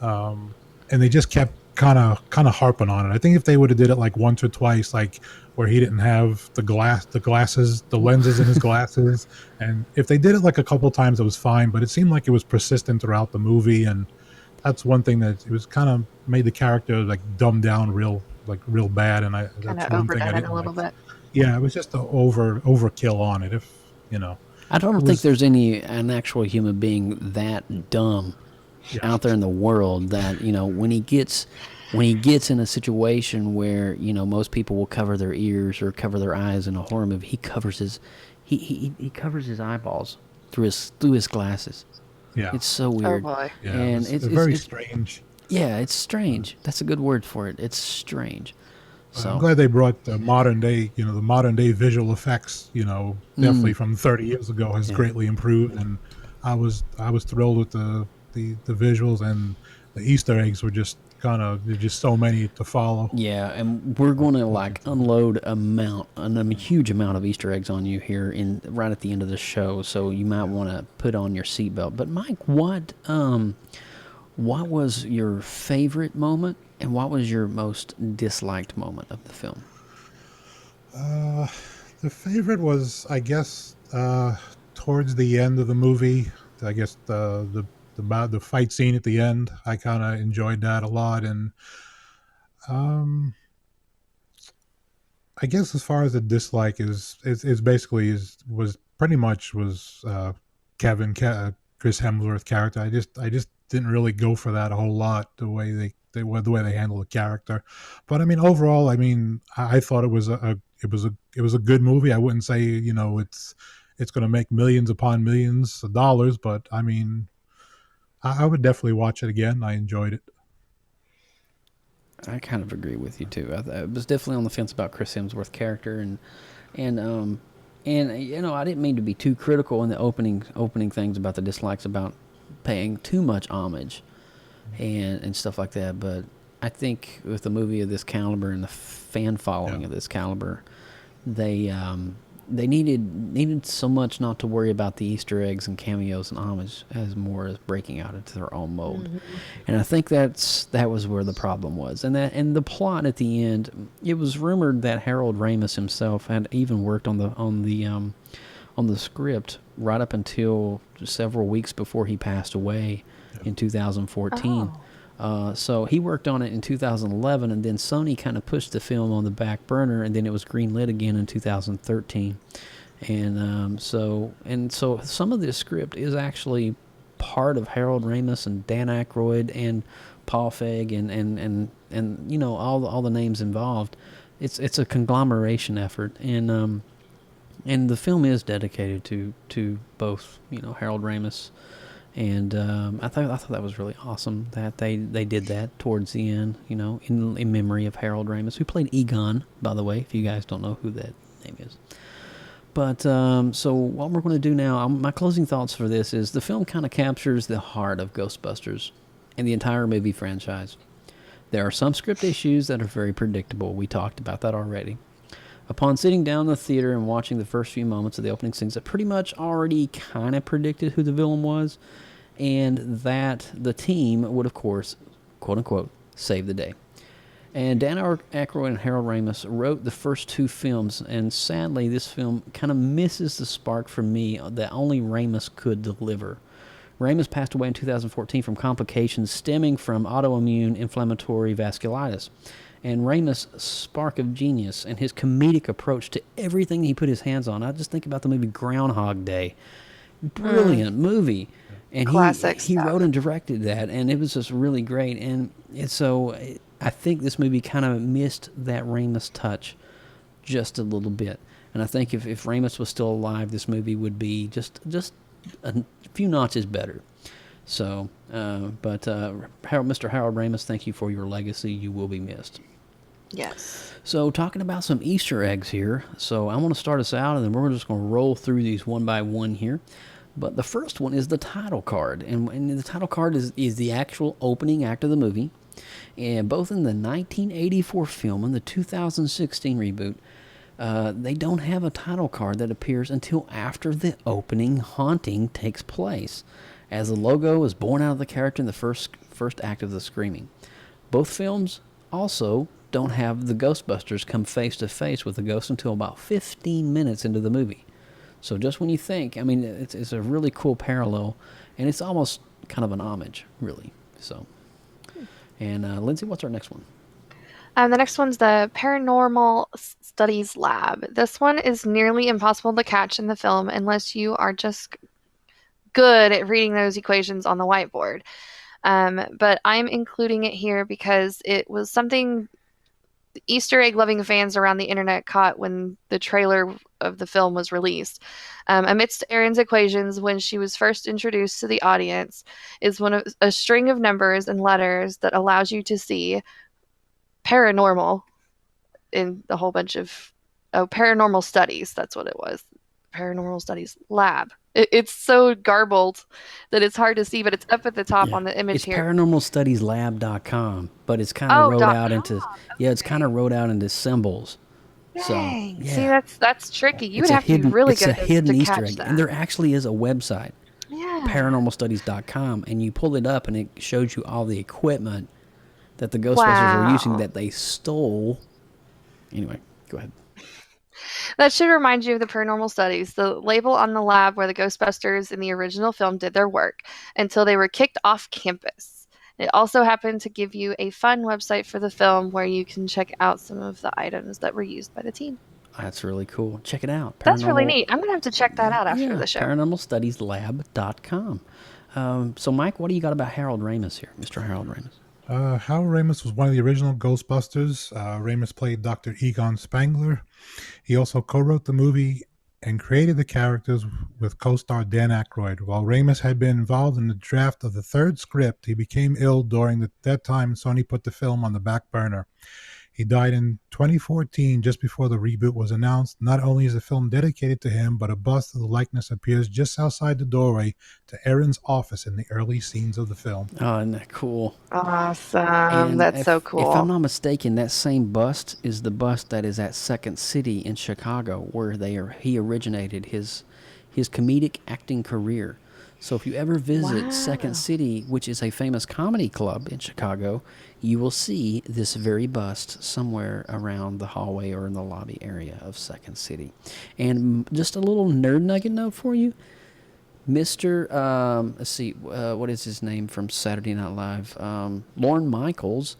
and they just kept kind of harping on it. I think if they would have did it once or twice, where he didn't have the lenses in his glasses, and if they did it a couple times, it was fine. But it seemed like it was persistent throughout the movie, and that's one thing that it was kind of made the character dumbed down real bad, and that's one thing I didn't a little bit. Yeah, it was just an overkill on it. I don't think there's an actual human being that dumb out there in the world that when he gets in a situation where most people will cover their ears or cover their eyes in a horror movie, he covers his eyeballs through his glasses. Yeah, it's so weird. Oh boy. Yeah, and it's very strange. Yeah, it's strange. That's a good word for it. It's strange. So I'm glad they brought the modern day visual effects, definitely from 30 years ago has greatly improved, and I was thrilled with the visuals, and the Easter eggs were just just so many to follow. Yeah, and we're going to unload a huge amount of Easter eggs on you here right at the end of the show, so you might want to put on your seatbelt. But Mike, what was your favorite moment? And what was your most disliked moment of the film? The favorite was, I guess, towards the end of the movie. I guess the fight scene at the end. I kind of enjoyed that a lot, and I guess as far as the dislike is basically was pretty much Chris Hemsworth's character. I just didn't really go for that a whole lot. The way they handle the character, but I mean overall, I thought it was a good movie. I wouldn't say it's going to make millions upon millions of dollars, but I mean I would definitely watch it again. I enjoyed it. I kind of agree with you too. I was definitely on the fence about Chris Hemsworth's character, and I didn't mean to be too critical in the opening things about the dislikes about paying too much homage and stuff like that. But I think with a movie of this caliber and the fan following of this caliber, they needed so much not to worry about the Easter eggs and cameos and homage as more as breaking out into their own mold. And I think that was where the problem was. And the plot at the end, it was rumored that Harold Ramis himself had even worked on the script right up until several weeks before he passed away in 2014. So he worked on it in 2011, and then Sony kind of pushed the film on the back burner, and then it was greenlit again in 2013. And so some of this script is actually part of Harold Ramis and Dan Aykroyd and Paul Feig and you know all the names involved. It's a conglomeration effort, and the film is dedicated to both, you know, Harold Ramis. And I thought that was really awesome that they did that towards the end, you know, in memory of Harold Ramis, who played Egon, by the way, if you guys don't know who that name is. But so what we're going to do now, my closing thoughts for this is the film kind of captures the heart of Ghostbusters and the entire movie franchise. There are some script issues that are very predictable. We talked about that already. Upon sitting down in the theater and watching the first few moments of the opening scenes, I pretty much already kind of predicted who the villain was, and that the team would, of course, quote-unquote, save the day. And Dan Aykroyd and Harold Ramis wrote the first two films, and sadly, this film kind of misses the spark for me that only Ramis could deliver. Ramis passed away in 2014 from complications stemming from autoimmune inflammatory vasculitis. And Ramis' spark of genius and his comedic approach to everything he put his hands on. I just think about the movie Groundhog Day. Brilliant movie. And he wrote and directed that, and it was just really great. And so I think this movie kind of missed that Ramis touch just a little bit. And I think if Ramis was still alive, this movie would be just a few notches better. So, Mr. Harold Ramis, thank you for your legacy. You will be missed. Yes. So, talking about some Easter eggs here. So, I want to start us out, and then we're just going to roll through these one by one here. But the first one is the title card. And the title card is the actual opening act of the movie. And both in the 1984 film and the 2016 reboot, they don't have a title card that appears until after the opening haunting takes place, as the logo is born out of the character in the first act of the screaming. Both films also don't have the Ghostbusters come face to face with the ghost until about 15 minutes into the movie. So just when you think, I mean, it's a really cool parallel, and it's almost kind of an homage, really. So, and Lindsay, what's our next one? The next one's the Paranormal Studies Lab. This one is nearly impossible to catch in the film unless you are just good at reading those equations on the whiteboard. But I'm including it here because it was something Easter egg loving fans around the internet caught when the trailer of the film was released. Amidst Erin's equations when she was first introduced to the audience is a string of numbers and letters that allows you to see paranormal in a whole bunch of paranormal studies. That's what it was. Paranormal Studies Lab. It's so garbled that it's hard to see, but it's up at the top on the image it's here. It's paranormalstudieslab.com, but it's kind of wrote out into it's kind of wrote out into symbols. Dang. So, see, that's tricky. You would have to be really good at this to Easter catch egg. That. And there actually is a website, paranormalstudies.com, and you pull it up and it shows you all the equipment that the Ghostbusters are using that they stole. Anyway, go ahead. That should remind you of the Paranormal Studies, the label on the lab where the Ghostbusters in the original film did their work until they were kicked off campus. It also happened to give you a fun website for the film where you can check out some of the items that were used by the team. That's really cool. Check it out. That's really neat. I'm going to have to check that out after the show. Paranormalstudieslab.com. So, Mike, what do you got about Harold Ramis here, Mr. Harold Ramis? Harold Ramis was one of the original Ghostbusters. Ramis played Dr. Egon Spangler. He also co-wrote the movie and created the characters with co-star Dan Aykroyd. While Ramis had been involved in the draft of the third script, he became ill during that time, and Sony put the film on the back burner. He died in 2014, just before the reboot was announced. Not only is the film dedicated to him, but a bust of the likeness appears just outside the doorway to Aaron's office in the early scenes of the film. Oh, isn't that cool? Awesome. And That's so if I'm cool. not mistaken, that same bust is the bust that is at Second City in Chicago, where he originated his comedic acting career. So if you ever visit Second City, which is a famous comedy club in Chicago, you will see this very bust somewhere around the hallway or in the lobby area of Second City. And just a little nerd nugget note for you. Mr. Let's see, what is his name from Saturday Night Live? Lorne Michaels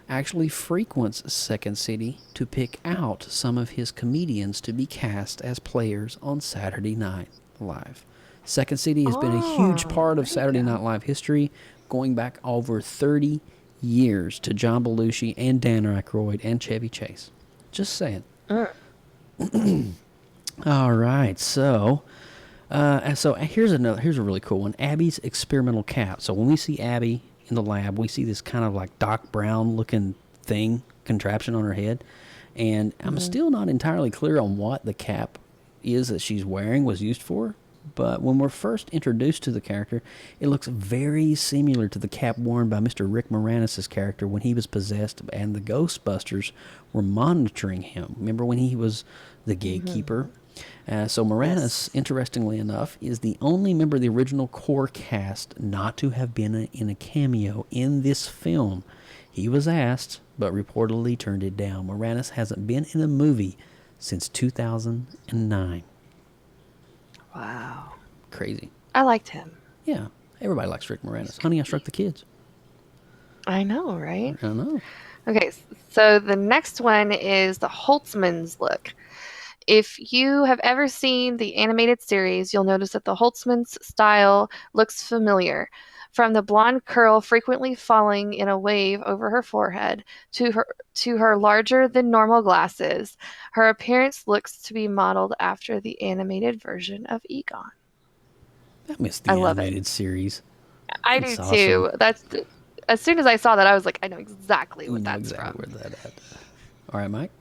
actually frequents Second City to pick out some of his comedians to be cast as players on Saturday Night Live. Second City has been a huge part of Saturday Night Live history, going back over 30 years to John Belushi and Dan Aykroyd and Chevy Chase. Just saying. All right, so here's a really cool one. Abby's experimental cap. So when we see Abby in the lab, we see this kind of like Doc Brown looking contraption on her head, and I'm still not entirely clear on what the cap is that she's wearing was used for. But when we're first introduced to the character, it looks very similar to the cap worn by Mr. Rick Moranis' character when he was possessed and the Ghostbusters were monitoring him. Remember when he was the gatekeeper? So Moranis, interestingly enough, is the only member of the original core cast not to have been in a cameo in this film. He was asked, but reportedly turned it down. Moranis hasn't been in a movie since 2009. Wow. Crazy. I liked him. Yeah. Everybody likes Rick Moranis. Honey, I Shrunk the Kids. I know, right? I know. Okay, so the next one is the Holtzman's look. If you have ever seen the animated series, you'll notice that the Holtzman's style looks familiar. From the blonde curl frequently falling in a wave over her forehead to her larger than normal glasses, her appearance looks to be modeled after the animated version of Egon. I miss the animated series. I do too. That's as soon as I saw that, I was like, I know exactly what that's from. Where that at. All right, Mike.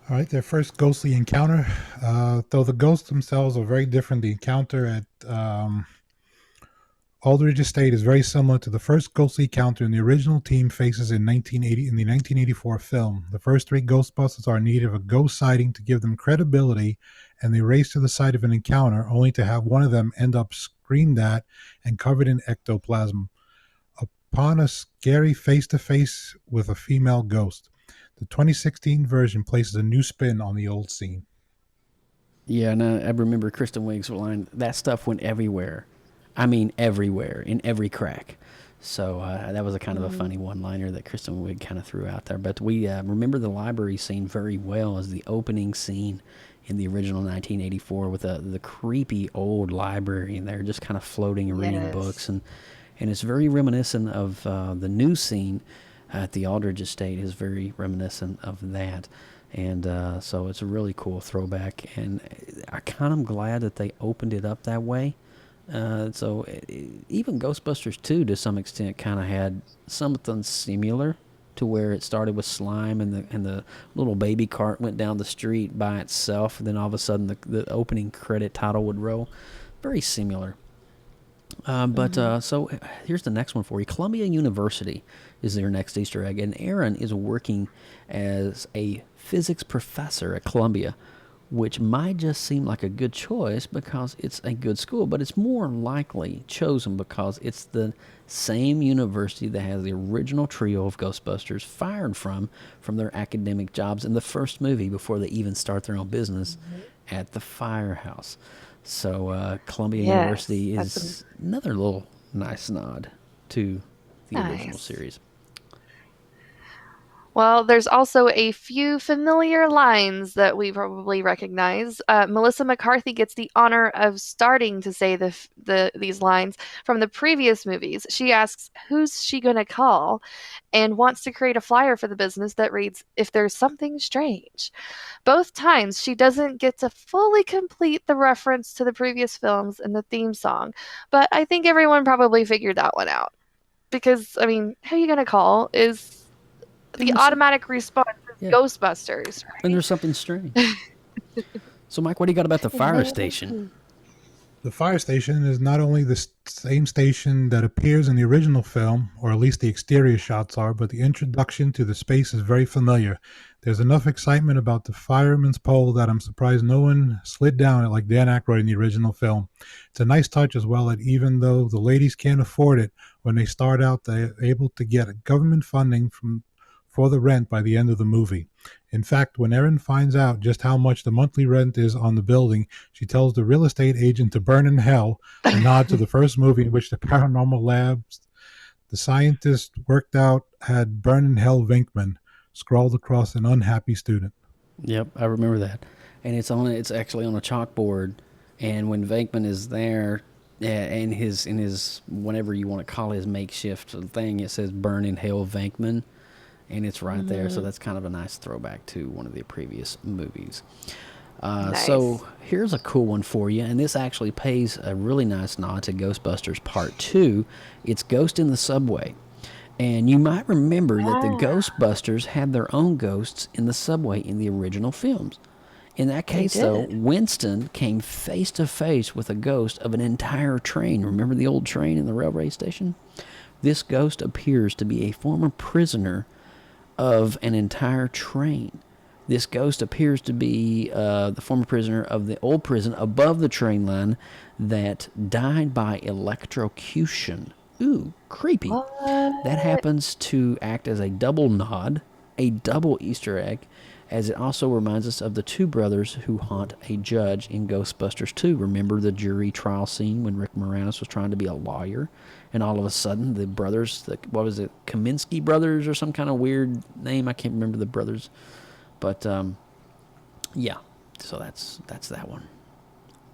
All right, their first ghostly encounter. Though the ghosts themselves are very different, the encounter at Aldridge Estate is very similar to the first ghostly encounter in the original team faces in the 1984 film. The first three Ghostbusters are in need of a ghost sighting to give them credibility, and they race to the site of an encounter, only to have one of them end up screamed at and covered in ectoplasm upon a scary face-to-face with a female ghost. The 2016 version places a new spin on the old scene. Yeah, and I remember Kristen Wiig's line, that stuff went everywhere. I mean everywhere, in every crack. So that was a kind of a funny one-liner that Kristen Wiig kind of threw out there. But we remember the library scene very well as the opening scene in the original 1984 with the creepy old library in there just kind of floating and reading books. And it's very reminiscent of the new scene at the Aldridge Estate is very reminiscent of that. And so it's a really cool throwback. And I kind of glad that they opened it up that way. So even Ghostbusters 2 to some extent kind of had something similar to where it started with slime and the little baby cart went down the street by itself, and then all of a sudden the opening credit title would roll. Very similar. So here's the next one for you. Columbia University is their next Easter egg, and Aaron is working as a physics professor at Columbia, which might just seem like a good choice because it's a good school, but it's more likely chosen because it's the same university that has the original trio of Ghostbusters fired from their academic jobs in the first movie before they even start their own business at the firehouse. So Columbia University is another little nice nod to the original series. Well, there's also a few familiar lines that we probably recognize. Melissa McCarthy gets the honor of starting to say these lines from the previous movies. She asks, who's she going to call? And wants to create a flyer for the business that reads, if there's something strange. Both times, she doesn't get to fully complete the reference to the previous films and the theme song, but I think everyone probably figured that one out. because, I mean, who are you going to call is the automatic response is Ghostbusters, right? And there's something strange. So, Mike, what do you got about the fire station? The fire station is not only the same station that appears in the original film, or at least the exterior shots are, but the introduction to the space is very familiar. There's enough excitement about the fireman's pole that I'm surprised no one slid down it like Dan Aykroyd in the original film. It's a nice touch as well that even though the ladies can't afford it, when they start out, they're able to get government funding for the rent by the end of the movie. In fact, when Erin finds out just how much the monthly rent is on the building, she tells the real estate agent to burn in hell, a nod to the first movie in which the paranormal labs the scientists worked out had burn in hell Venkman scrawled across an unhappy student. Yep, I remember that. And it's actually on a chalkboard, and when Venkman is there, in his whatever you want to call his makeshift thing, it says burn in hell Venkman. And it's right there, so that's kind of a nice throwback to one of the previous movies. Nice. So here's a cool one for you, and this actually pays a really nice nod to Ghostbusters Part 2. It's Ghost in the Subway. And you might remember that the Ghostbusters had their own ghosts in the subway in the original films. In that case, though, Winston came face to face with a ghost of an entire train. Remember the old train in the railway station? This ghost appears to be a former prisoner of an entire train. This ghost appears to be the former prisoner of the old prison above the train line that died by electrocution. Ooh, creepy. That happens to act as a double nod, a double Easter egg, as it also reminds us of the two brothers who haunt a judge in Ghostbusters 2. Remember the jury trial scene when Rick Moranis was trying to be a lawyer, and all of a sudden the brothers, what was it, Kaminsky brothers or some kind of weird name? I can't remember the brothers. But, yeah, so that's that one.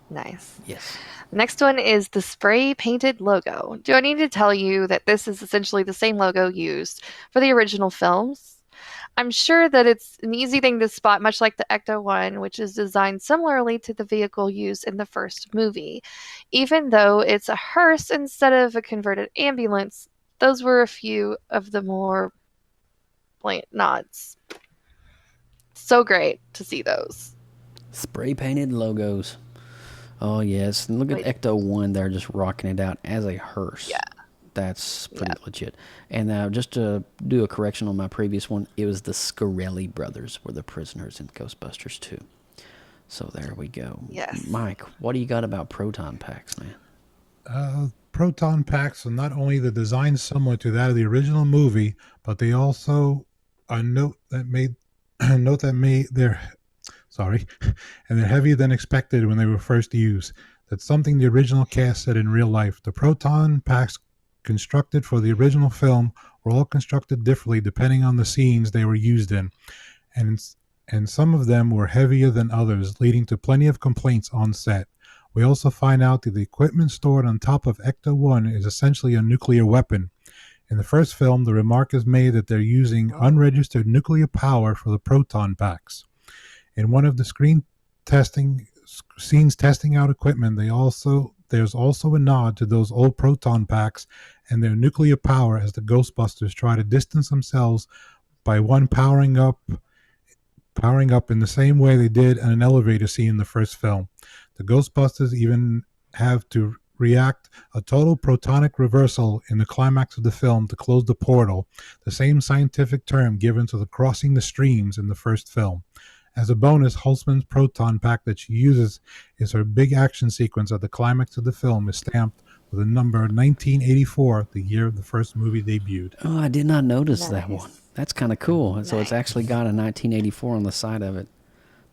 Nice. Yes. Next one is the spray-painted logo. Do I need to tell you that this is essentially the same logo used for the original films? I'm sure that it's an easy thing to spot, much like the Ecto-1, which is designed similarly to the vehicle used in the first movie. Even though it's a hearse instead of a converted ambulance, those were a few of the more blatant nods. So great to see those. Spray-painted logos. Oh, yes. And look at Ecto-1 there just rocking it out as a hearse. Yeah. That's pretty legit. And now, just to do a correction on my previous one, it was the Scarelli brothers were the prisoners in Ghostbusters 2. So there we go. Yes. Mike, what do you got about proton packs, man? Proton packs are not only the design similar to that of the original movie, but they also note that they're heavier than expected when they were first used. That's something the original cast said in real life. The proton packs constructed for the original film were all constructed differently depending on the scenes they were used in, and some of them were heavier than others, leading to plenty of complaints on set. We also find out that the equipment stored on top of Ecto-1 is essentially a nuclear weapon. In the first film, the remark is made that they're using unregistered nuclear power for the proton packs. In one of the scenes testing out equipment, there's also a nod to those old proton packs and their nuclear power as the Ghostbusters try to distance themselves by one powering up in the same way they did in an elevator scene in the first film. The Ghostbusters even have to react a total protonic reversal in the climax of the film to close the portal, the same scientific term given to the crossing the streams in the first film. As a bonus, Holtzman's proton pack that she uses is her big action sequence at the climax of the film is stamped with the number 1984, the year the first movie debuted. Oh, I did not notice that one. That's kind of cool. Nice. So it's actually got a 1984 on the side of it.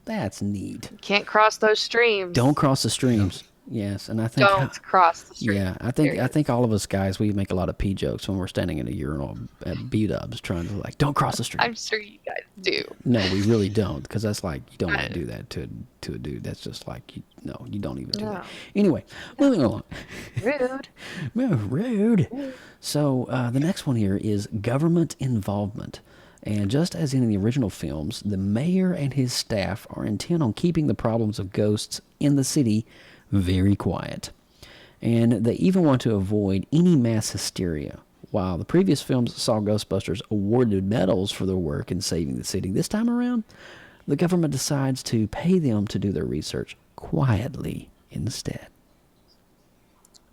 That's neat. Can't cross those streams. Don't cross the streams. Yes, and I think don't cross the street. Yeah, I think all of us guys, we make a lot of pee jokes when we're standing in a urinal at B-dubs trying to don't cross the street. I'm sure you guys do. No, we really don't, because that's like you don't want to do that to a dude. That's just like you don't even do that. Anyway, moving along. Rude. Rude. So the next one here is government involvement. And just as in the original films, the mayor and his staff are intent on keeping the problems of ghosts in the city very quiet. And they even want to avoid any mass hysteria. While the previous films saw Ghostbusters awarded medals for their work in saving the city, this time around, the government decides to pay them to do their research quietly instead.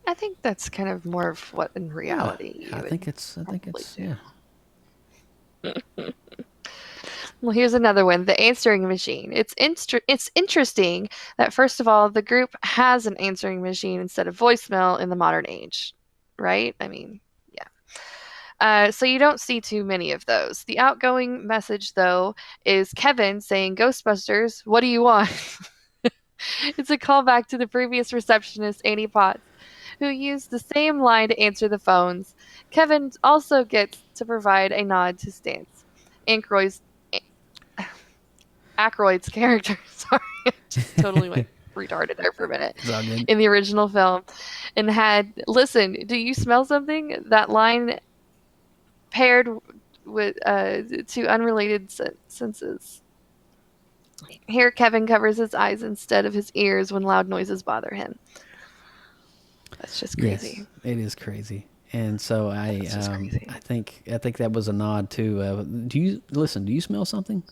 I think that's kind of more of what in reality. I think it's yeah. Well, here's another one, the answering machine. It's interesting that, first of all, the group has an answering machine instead of voicemail in the modern age, right? I mean, yeah. So you don't see too many of those. The outgoing message, though, is Kevin saying, "Ghostbusters, what do you want?" It's a callback to the previous receptionist, Annie Potts, who used the same line to answer the phones. Kevin also gets to provide a nod to Stance Aykroyd's character. Sorry, I just totally went retarded there for a minute. In the original film, and had, "Listen, do you smell something?" That line paired with to unrelated senses. Here, Kevin covers his eyes instead of his ears when loud noises bother him. That's just crazy. Yes, it is crazy. And so I think that was a nod to. Do you smell something?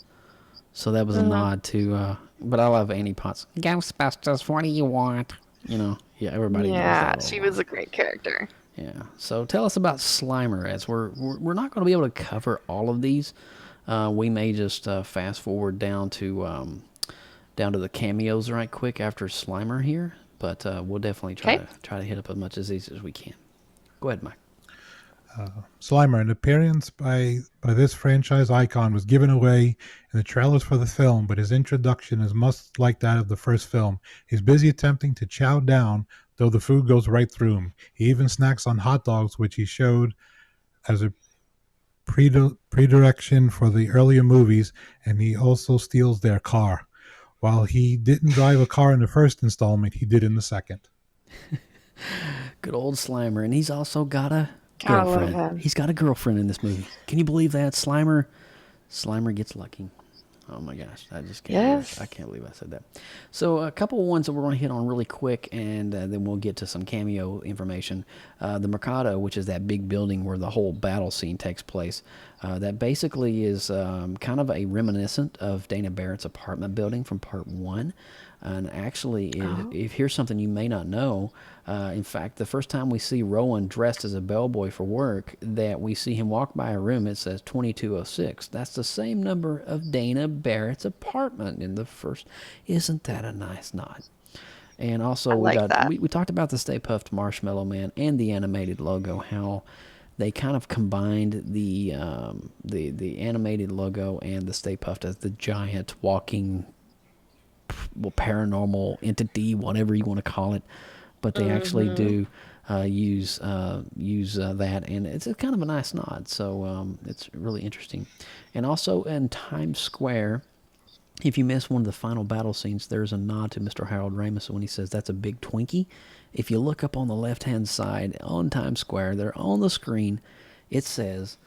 So that was a nod to. But I love Annie Potts. Ghostbusters, what do you want? Yeah, everybody. Yeah, knows that she was a great character. Yeah. So tell us about Slimer, as we're not going to be able to cover all of these. We may just fast forward down to the cameos right quick after Slimer here, but we'll definitely try to hit up as much of these as we can. Go ahead, Mike. Slimer, an appearance by this franchise icon, was given away in the trailers for the film, but his introduction is much like that of the first film. He's busy attempting to chow down, though the food goes right through him. He even snacks on hot dogs, which he showed as a predilection for the earlier movies, and he also steals their car. While he didn't drive a car in the first installment, he did in the second. Good old Slimer, and he's also got a girlfriend. He's got a girlfriend in this movie. Can you believe that? Slimer gets lucky. Oh my gosh, I just can't. Yes. I can't believe I said that. So a couple of ones that we're going to hit on really quick, and then we'll get to some cameo information. The Mercado, which is that big building where the whole battle scene takes place, that basically is kind of a reminiscent of Dana Barrett's apartment building from Part 1. And actually, if here's something you may not know, in fact, the first time we see Rowan dressed as a bellboy for work, that we see him walk by a room, it says 2206. That's the same number of Dana Barrett's apartment in the first. Isn't that a nice nod? And also, we talked about the Stay Puft Marshmallow Man and the animated logo, how they kind of combined the animated logo and the Stay Puft as the giant walking paranormal entity, whatever you want to call it, but they actually do use that, and it's a kind of a nice nod. So it's really interesting. And also in Times Square, if you miss one of the final battle scenes, there's a nod to Mr. Harold Ramis when he says that's a big Twinkie. If you look up on the left-hand side on Times Square, there on the screen, it says,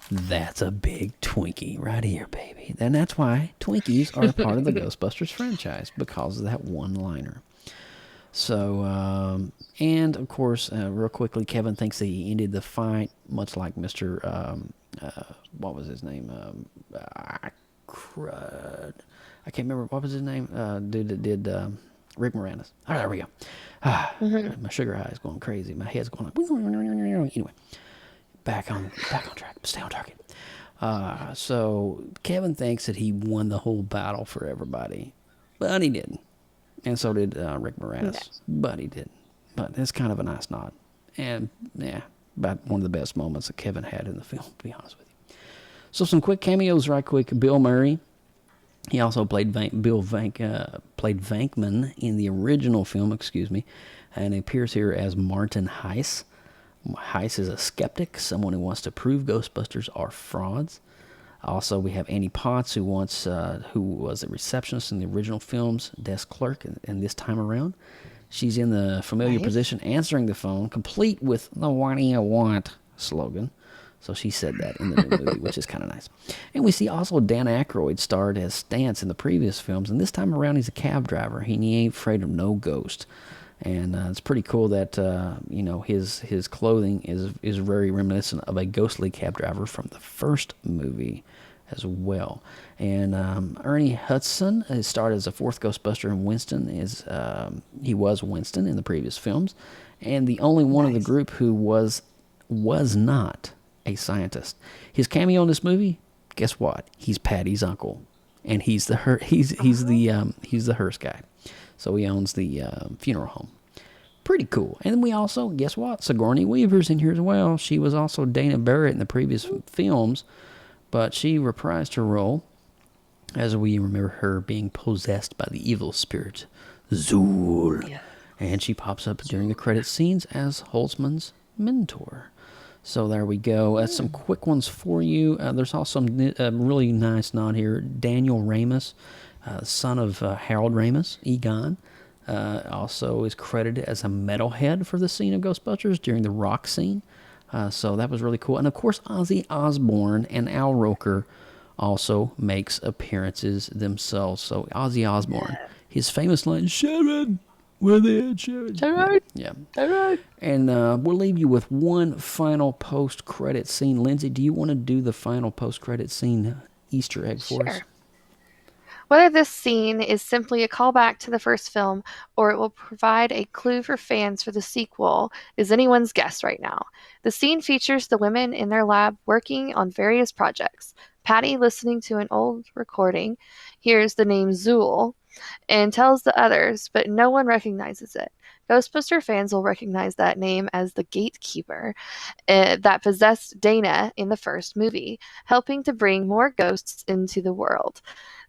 "That's a big Twinkie right here, baby." And that's why Twinkies are a part of the Ghostbusters franchise, because of that one-liner. So, and of course, real quickly, Kevin thinks that he ended the fight much like Mr. What was his name? Crud. I can't remember. What was his name? Dude that did Rick Moranis. Oh, there we go. My sugar high is going crazy. My head's going like... Anyway. Back on track. Stay on target. So Kevin thinks that he won the whole battle for everybody, but he didn't. And so did Rick Moranis, but he didn't. But it's kind of a nice nod. And, yeah, about one of the best moments that Kevin had in the film, to be honest with you. So some quick cameos right quick. Bill Murray. He also played played Venkman in the original film, and he appears here as Martin Heiss. Heiss is a skeptic, someone who wants to prove Ghostbusters are frauds. Also, we have Annie Potts, who was a receptionist in the original films, desk clerk, and this time around, she's in the familiar position, answering the phone, complete with the "What do you want?" slogan. So she said that in the new movie, which is kind of nice. And we see also Dan Aykroyd starred as Stance in the previous films, and this time around he's a cab driver. He ain't afraid of no ghost. And it's pretty cool that his clothing is very reminiscent of a ghostly cab driver from the first movie as well. And Ernie Hudson has starred as a fourth Ghostbuster, and Winston he was Winston in the previous films, and the only one of the group who was not a scientist. His cameo in this movie, guess what? He's Patty's uncle, and he's the hearse guy. So he owns the funeral home. Pretty cool. And we also, guess what? Sigourney Weaver's in here as well. She was also Dana Barrett in the previous films, but she reprised her role as we remember her being possessed by the evil spirit, Zool. Yeah. And she pops up during the credit scenes as Holtzman's mentor. So there we go. Some quick ones for you. There's also a really nice nod here. Daniel Ramis, son of Harold Ramis, Egon, also is credited as a metalhead for the scene of Ghostbusters during the rock scene. So that was really cool. And of course, Ozzy Osbourne and Al Roker also makes appearances themselves. So Ozzy Osbourne, his famous line, "Sharon, we're there, Sharon." Sharon. Yeah. Sharon. And we'll leave you with one final post-credit scene. Lindsay, do you want to do the final post-credit scene Easter egg for us? Whether this scene is simply a callback to the first film or it will provide a clue for fans for the sequel is anyone's guess right now. The scene features the women in their lab working on various projects. Patty, listening to an old recording, hears the name Zool and tells the others, but no one recognizes it. Ghostbuster fans will recognize that name as the gatekeeper that possessed Dana in the first movie, helping to bring more ghosts into the world.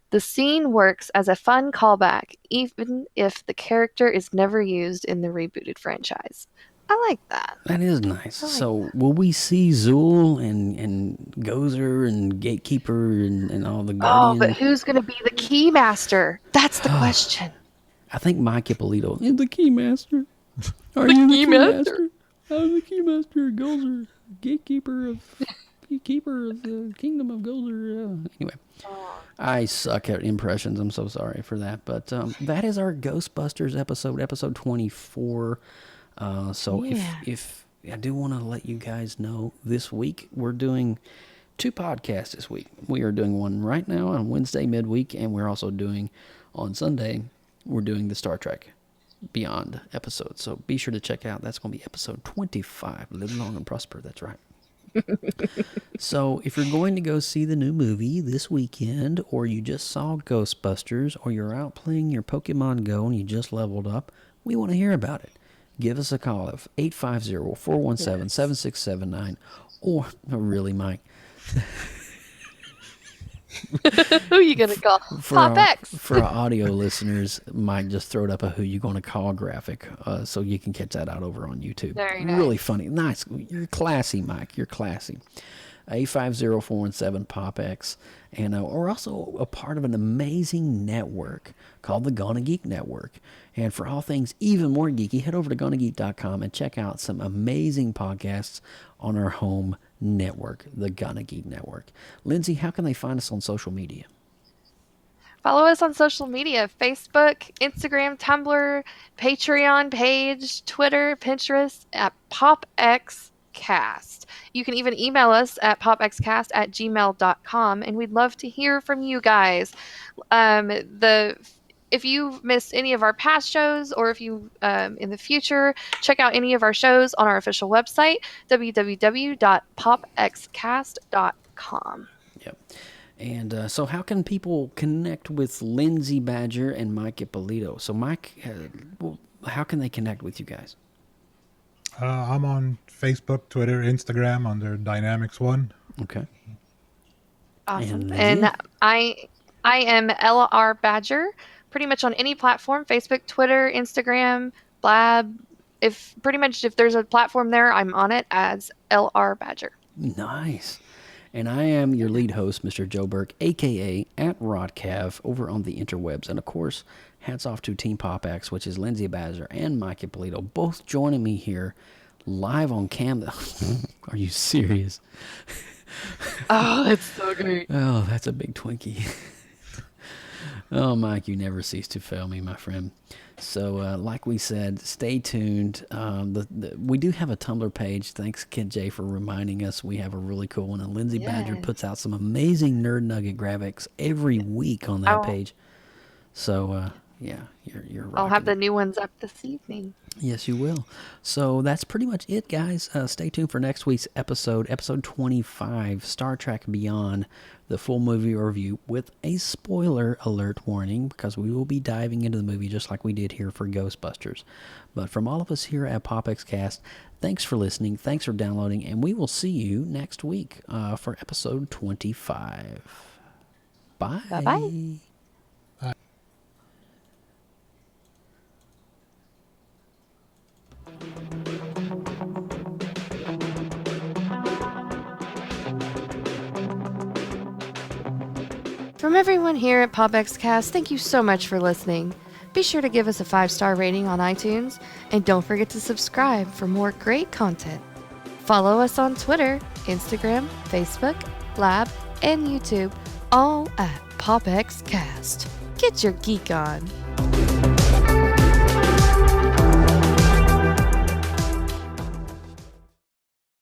The scene works as a fun callback, even if the character is never used in the rebooted franchise. I like that. That is nice. So will we see Zool and Gozer and Gatekeeper and all the Guardians? Oh, but who's going to be the Keymaster? That's the question. I think Mike Ippolito is the Keymaster. Are you the Keymaster? I'm the Keymaster, Gozer, Gatekeeper of the Kingdom of Gozer. Anyway, I suck at impressions. I'm so sorry for that. But that is our Ghostbusters episode 24. If I do want to let you guys know, this week we're doing 2 podcasts this week. We are doing one right now on Wednesday midweek, and we're also doing on Sunday, we're doing the Star Trek Beyond episode. So be sure to check out. That's going to be episode 25. Live long and prosper. That's right. So if you're going to go see the new movie this weekend, or you just saw Ghostbusters, or you're out playing your Pokemon Go and you just leveled up, we want to hear about it. Give us a call at 850-417-7679. Or, really, Mike? Who are you going to call? PopX. For our audio listeners, Mike just throwed up a "Who You Gonna Call" graphic, so you can catch that out over on YouTube. Very nice. Really funny. Nice. You're classy, Mike. You're classy. 850-417-PopX. And we're also a part of an amazing network called the Gonna Geek Network. And for all things even more geeky, head over to GonnaGeek.com and check out some amazing podcasts on our home network, the Gonna Geek Network. Lindsay, how can they find us on social media? Follow us on social media: Facebook, Instagram, Tumblr, Patreon page, Twitter, Pinterest at PopXcast. You can even email us at popxcast@gmail.com, and we'd love to hear from you guys. If you've missed any of our past shows, or if you in the future, check out any of our shows on our official website, www.popxcast.com. Yep. And so how can people connect with Lindsay Badger and Mike Ippolito? So Mike, how can they connect with you guys? I'm on Facebook, Twitter, Instagram under Dynamics1. Okay. Awesome. And I am LR Badger, pretty much on any platform: Facebook, Twitter, Instagram, Blab. If there's a platform there, I'm on it as LR Badger. Nice. And I am your lead host, Mr. Joe Burke, a.k.a. @RodCav, over on the interwebs. And, of course, hats off to Team PopX, which is Lindsay Badger and Mike Ippolito, both joining me here live on cam. Are you serious? Oh, that's so great. Oh, that's a big Twinkie. Oh, Mike, you never cease to fail me, my friend. So, like we said, stay tuned. We do have a Tumblr page. Thanks, Kid J, for reminding us. We have a really cool one. And Lindsay Badger puts out some amazing Nerd Nugget graphics every week on that page. So, yeah, you're right. I'll have the new ones up this evening. Yes, you will. So that's pretty much it, guys. Stay tuned for next week's episode 25, Star Trek Beyond, the full movie review with a spoiler alert warning, because we will be diving into the movie just like we did here for Ghostbusters. But from all of us here at PopXcast, thanks for listening, thanks for downloading, and we will see you next week for episode 25. Bye. Bye-bye. From everyone here at Popxcast, thank you so much for listening. Be sure to give us a 5-star rating on iTunes, and don't forget to subscribe for more great content. Follow us on Twitter, Instagram, Facebook, Lab, and YouTube, all at PopXcast. Get your geek on.